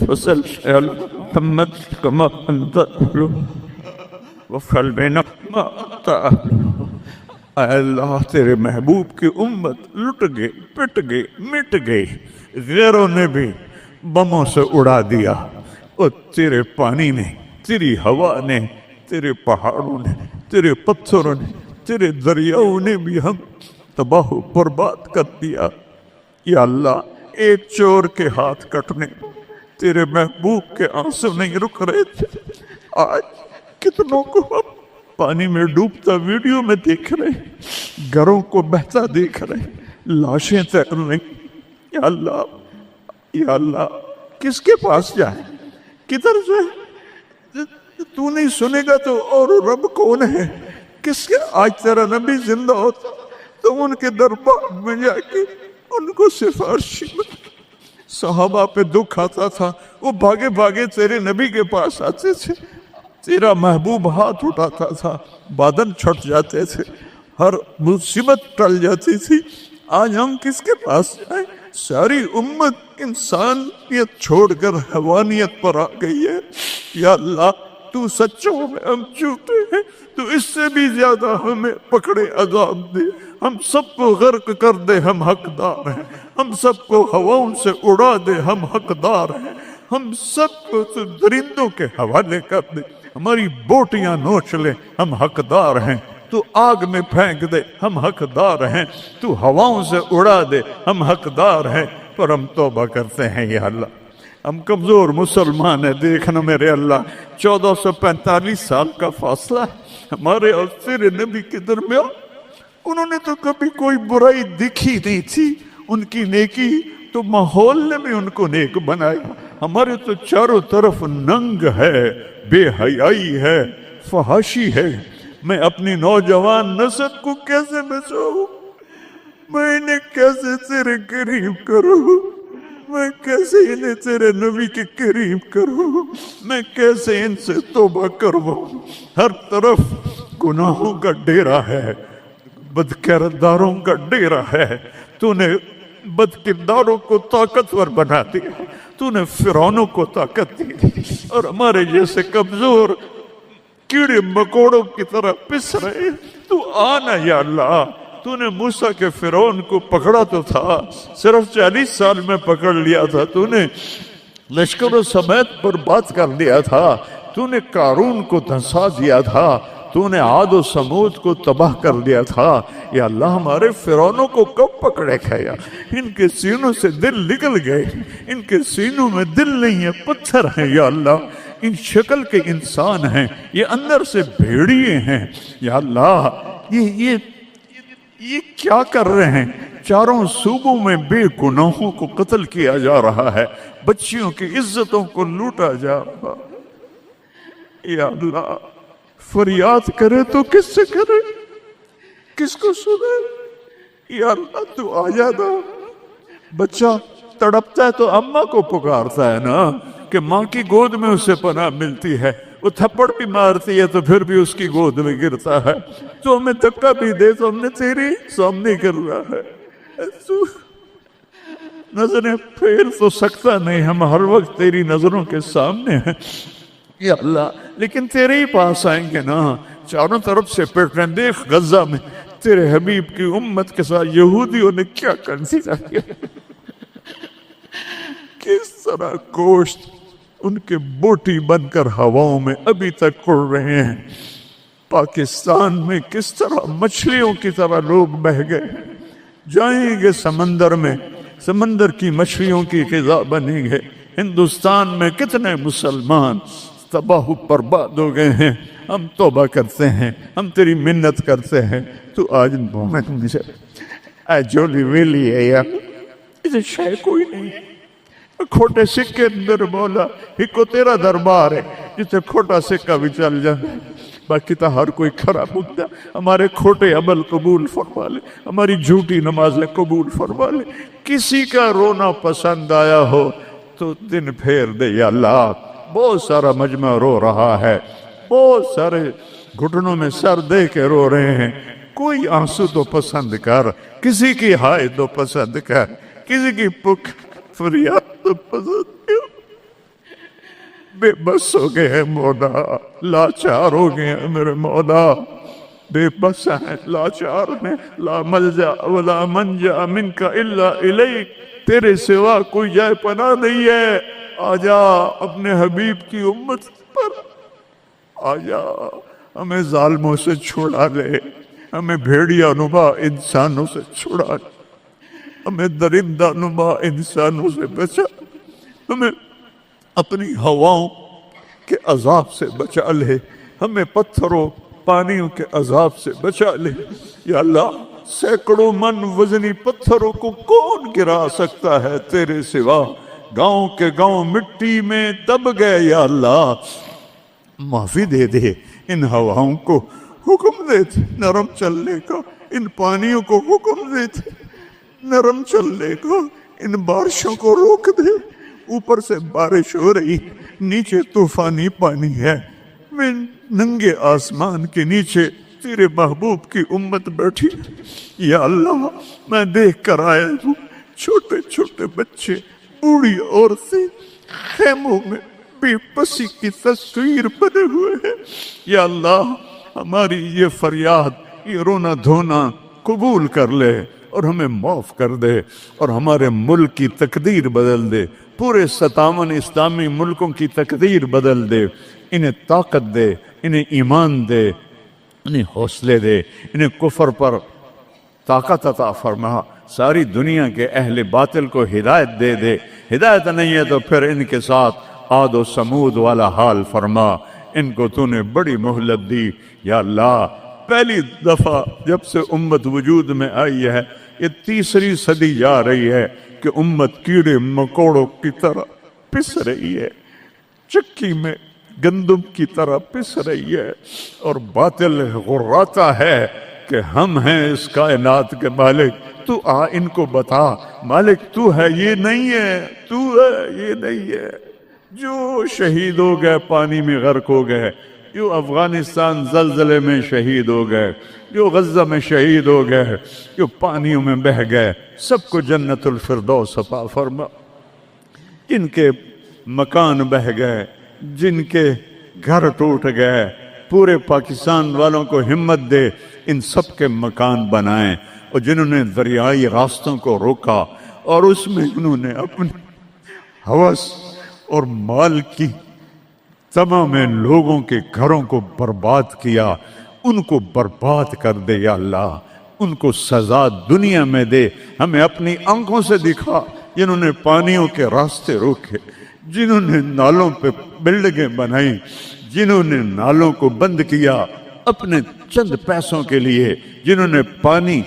وصلی علی محمد کما انت اہلہ وفعل بنا ما انت اہلہ۔ اے اللہ تیرے محبوب کی امت لٹ گئی، پٹ گئی، مٹ گئی، غیروں نے بھی بموں سے اڑا دیا، اور تیرے پانی نے، تیری ہوا نے، تیرے پہاڑوں نے، تیرے پتھروں نے، تیرے دریاؤں نے بھی ہم تباہ و برباد کر دیا۔ یا اللہ ایک چور کے ہاتھ کٹنے تیرے محبوب کے آنسو نہیں رک رہے تھے، آج کتنوں کو ہم پانی میں ڈوبتا ویڈیو میں دیکھ رہے ہیں، گھروں کو بہتا دیکھ رہے ہیں، لاشیں تیر رہی۔ یا اللہ، یا اللہ کس کے پاس جائیں، کدھر جائیں؟ تو نہیں سنے گا تو اور رب کون ہے؟ کس کے؟ آج تیرا نبی زندہ ہوتا تو ان کے دربار میں جا کے ان کو سفارشی میں، صحابہ پہ دکھ آتا تھا وہ بھاگے بھاگے تیرے نبی کے پاس آتے تھے، تیرا محبوب ہاتھ اٹھاتا تھا، بادل چھٹ جاتے تھے، ہر مصیبت ٹل جاتی تھی۔ آج ہم کس کے پاس جائیں؟ ساری امت انسانیت چھوڑ کر حیوانیت پر آ گئی ہے۔ یا اللہ تو سچوں میں ہم جھوٹے ہیں، تو اس سے بھی زیادہ ہمیں پکڑے عذاب دے، ہم سب کو غرق کر دے، ہم حقدار ہیں، ہم سب کو ہواؤں سے اڑا دے، ہم حقدار ہیں، ہم سب کو تو درندوں کے حوالے کر دے، ہماری بوٹیاں نوچ لے، ہم حقدار ہیں، تو آگ میں پھینک دے، ہم حقدار ہیں، تو ہواؤں سے اڑا دے، ہم حقدار ہیں۔ پر ہم توبہ کرتے ہیں یا اللہ، ہم کمزور مسلمان ہیں، دیکھنا میرے اللہ 1445 سال کا فاصلہ ہے ہمارے اور تیرے نبی کے درمیان۔ انہوں نے تو کبھی کوئی برائی دکھی نہیں تھی، ان کی نیکی تو ماحول نے بھی ان کو نیک بنایا۔ ہمارے تو چاروں طرف ننگ ہے، بے حیائی ہے، فحاشی ہے۔ میں اپنی نوجوان نسل کو کیسے بچاؤں؟ میں انہیں کیسے تیرے قریب کروں؟ میں کیسے انہیں تیرے نبی کے قریب کروں؟ میں کیسے ان سے توبہ کرواؤں؟ ہر طرف گناہوں کا ڈیرا ہے، بد کرداروں کا ڈیرا ہے۔ تو نے بد کرداروں کو طاقتور بنا دیا، تو نے فرعونوں کو طاقت دی، اور ہمارے جیسے کمزور کیڑے مکوڑوں کی طرح پس رہے۔ تو آنا یا اللہ، تو نے موسیٰ کے فرعون کو پکڑا تو تھا، صرف 40 سال میں پکڑ لیا تھا، تو نے لشکر و سمیت برباد کر دیا تھا، تو نے قارون کو دھنسا دیا تھا، تو نے عاد و سمود کو تباہ کر دیا تھا۔ یا اللہ ہمارے فرعونوں کو کب پکڑے کھایا؟ ان کے سینوں سے دل نکل گئے، ان کے سینوں میں دل نہیں ہے، پتھر ہیں یا اللہ، ان شکل کے انسان ہیں، یہ اندر سے بھیڑیے ہیں۔ یا اللہ یہ کیا کر رہے ہیں؟ چاروں صوبوں میں بے گناہوں کو قتل کیا جا رہا ہے، بچیوں کی عزتوں کو لوٹا جا رہا ہے۔ یا اللہ فریاد کرے تو کس سے کرے، کس کو سنے؟ یا اللہ تو آ جانا۔ بچہ تڑپتا ہے تو اماں کو پکارتا ہے نا، کہ ماں کی گود میں اسے پناہ ملتی ہے، وہ تھپڑ بھی مارتی ہے تو پھر بھی اس کی گود میں گرتا ہے، تو ہمیں دھکا بھی دے تو ہم نے تیرے سامنے کر رہا ہے۔ نظریں پھیر تو سکتا نہیں، ہم ہر وقت تیری نظروں کے سامنے ہیں یا اللہ، لیکن تیرے ہی پاس آئیں گے نا۔ چاروں طرف سے پیٹ رہے ہیں، دیکھ غزہ میں تیرے حبیب کی امت کے ساتھ یہودیوں نے کیا کنسیڈر کیا، کس طرح گوشت ان کے بوٹی بن کر ہواؤں میں ابھی تک اڑ رہے ہیں۔ پاکستان میں کس طرح مچھلیوں کی طرح لوگ بہ گئے ہیں، جائیں گے سمندر میں، سمندر کی مچھلیوں کی غذا بنیں گے۔ ہندوستان میں کتنے مسلمان تباہ و برباد ہو گئے ہیں۔ ہم توبہ کرتے ہیں، ہم تیری منت کرتے ہیں، تو آج مومن مجھے اے جولی ویلی ہے یار، اسے شے کوئی نہیں، کھوٹے سکے اندر مولا ایک کو تیرا دربار ہے جسے کھوٹا سکہ بھی چل جائے، باقی تو ہر کوئی کھڑا مدعا۔ ہمارے کھوٹے عمل قبول فرما لے، ہماری جھوٹی نمازیں قبول فرما لے۔ کسی کا رونا پسند آیا ہو تو دن پھیر دے یا اللہ۔ بہت سارا مجمع رو رہا ہے، بہت سارے گھٹنوں میں سر دے کے رو رہے ہیں، کوئی آنسو تو پسند کر، کسی کی ہائے تو پسند کر، کسی کی پک فریاد تو پسند کر۔ بے بس ہو گئے ہیں مولا، لاچار ہو گئے ہیں میرے مولا، بے بس ہیں، لاچار ہیں، لا ملجا ولا منجا منک الا الیک، تیرے سوا کوئی جائے پناہ نہیں ہے۔ آجا اپنے حبیب کی امت پر آجا، ہمیں ظالموں سے چھڑا لے، ہمیں بھیڑیا نما انسانوں سے چھڑا لے، ہمیں درندہ نما انسانوں سے بچا، ہمیں اپنی ہواؤں کے عذاب سے بچا لے، ہمیں پتھروں پانیوں کے عذاب سے بچا لے یا اللہ۔ سینکڑوں من وزنی پتھروں کو کون گرا سکتا ہے تیرے سوا؟ گاؤں کے گاؤں مٹی میں دب گئے یا اللہ، معافی دے دے۔ ان ہواؤں کو حکم دے دے نرم چلنے کا، ان پانیوں کو حکم دے دے نرم چلنے کا، ان بارشوں کو روک دے۔ اوپر سے بارش ہو رہی، نیچے طوفانی پانی ہے، میں ننگے آسمان کے نیچے تیرے محبوب کی امت بیٹھی یا اللہ، میں دیکھ کر آیا ہوں چھوٹے چھوٹے بچے، بوڑھی عورتیں خیموں میں بے بسی کی تصویر بنے ہوئے ہیں یا اللہ، ہماری یہ فریاد، یہ رونا دھونا قبول کر لے اور ہمیں معاف کر دے، اور ہمارے ملک کی تقدیر بدل دے، پورے 57 اسلامی ملکوں کی تقدیر بدل دے، انہیں طاقت دے، انہیں ایمان دے، انہیں حوصلے دے، انہیں کفر پر طاقت عطا فرما، ساری دنیا کے اہل باطل کو ہدایت دے دے، ہدایت نہیں ہے تو پھر ان کے ساتھ عاد و سمود والا حال فرما، ان کو تو نے بڑی مہلت دی یا اللہ۔ پہلی دفعہ جب سے امت وجود میں آئی ہے، یہ تیسری صدی جا رہی ہے کہ امت کیڑے مکوڑوں کی طرح پس رہی ہے، چکی میں گندم کی طرح پس رہی ہے، اور باطل غراتا ہے کہ ہم ہیں اس کائنات کے مالک، تو آ ان کو بتا مالک تو ہے، یہ نہیں ہے، تو ہے، یہ نہیں ہے۔ جو شہید ہو گئے پانی میں غرق ہو گئے، جو افغانستان زلزلے میں شہید ہو گئے، جو غزہ میں شہید ہو گئے، جو پانیوں میں بہہ گئے، سب کو جنت الفردوس عطا فرما۔ جن کے مکان بہہ گئے، جن کے گھر ٹوٹ گئے، پورے پاکستان والوں کو ہمت دے ان سب کے مکان بنائیں، اور جنہوں نے دریائی راستوں کو روکا اور اس میں انہوں نے اپنی ہوس اور مال کی تمام لوگوں کے گھروں کو برباد کیا، ان کو برباد کر دے یا اللہ، ان کو سزا دنیا میں دے، ہمیں اپنی آنکھوں سے دکھا جنہوں نے پانیوں کے راستے روکے، جنہوں نے نالوں پہ بلڈنگیں بنائی، جنہوں نے نالوں کو بند کیا اپنے چند پیسوں کے لیے، جنہوں نے پانی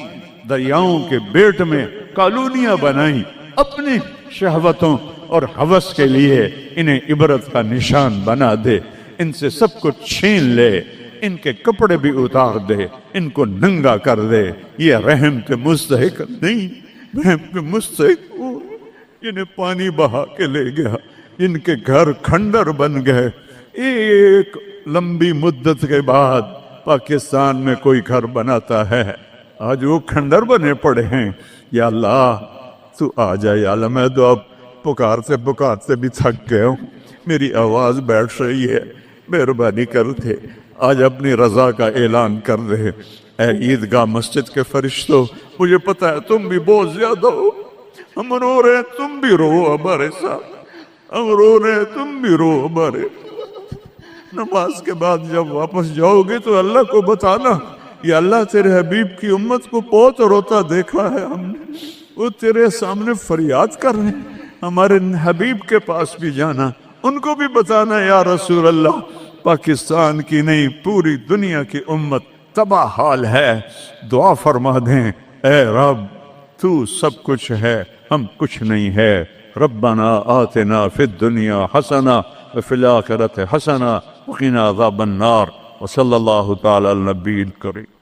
دریاؤں کے بیٹ میں کالونیاں بنائیں اپنی شہوتوں اور ہوس کے لیے، انہیں عبرت کا نشان بنا دے، ان سے سب کچھ چھین لے، ان کے کپڑے بھی اتار دے، ان کو ننگا کر دے۔ یہ رحم کے مستحق نہیں، رحم کے مستحق وہ جنہیں پانی بہا کے لے گیا، جن کے گھر کھنڈر بن گئے۔ ایک لمبی مدت کے بعد پاکستان میں کوئی گھر بناتا ہے، آج وہ کھنڈر بنے پڑے ہیں یا اللہ۔ تو آ جا یا اللہ، میں تو اب پکارتے پکارتے بھی تھک گیا ہوں، میری آواز بیٹھ رہی ہے، مہربانی کرتے آج اپنی رضا کا اعلان کر رہے۔ اے عیدگاہ مسجد کے فرشتوں، مجھے پتا ہے تم بھی بہت زیادہ ہو، ہم رو رہے ہیں، تم بھی رو ہمارے ساتھ، ہم رو رہے ہیں، تم بھی رو ہمارے۔ نماز کے بعد جب واپس جاؤ گے تو اللہ کو بتانا، یا اللہ تیرے حبیب کی امت کو بہت روتا دیکھا ہے ہم نے، وہ تیرے سامنے فریاد کر رہے ہیں، ہمارے حبیب کے پاس بھی جانا، ان کو بھی بتانا یا رسول اللہ پاکستان کی نہیں پوری دنیا کی امت تباہ حال ہے، دعا فرما دیں اے رب تو سب کچھ ہے، ہم کچھ نہیں ہے۔ ربنا آتنا فی الدنیا حسنہ وفی الآخرۃ حسنہ وقنا عذاب النار، وصلی اللہ تعالی علی النبی الکریم۔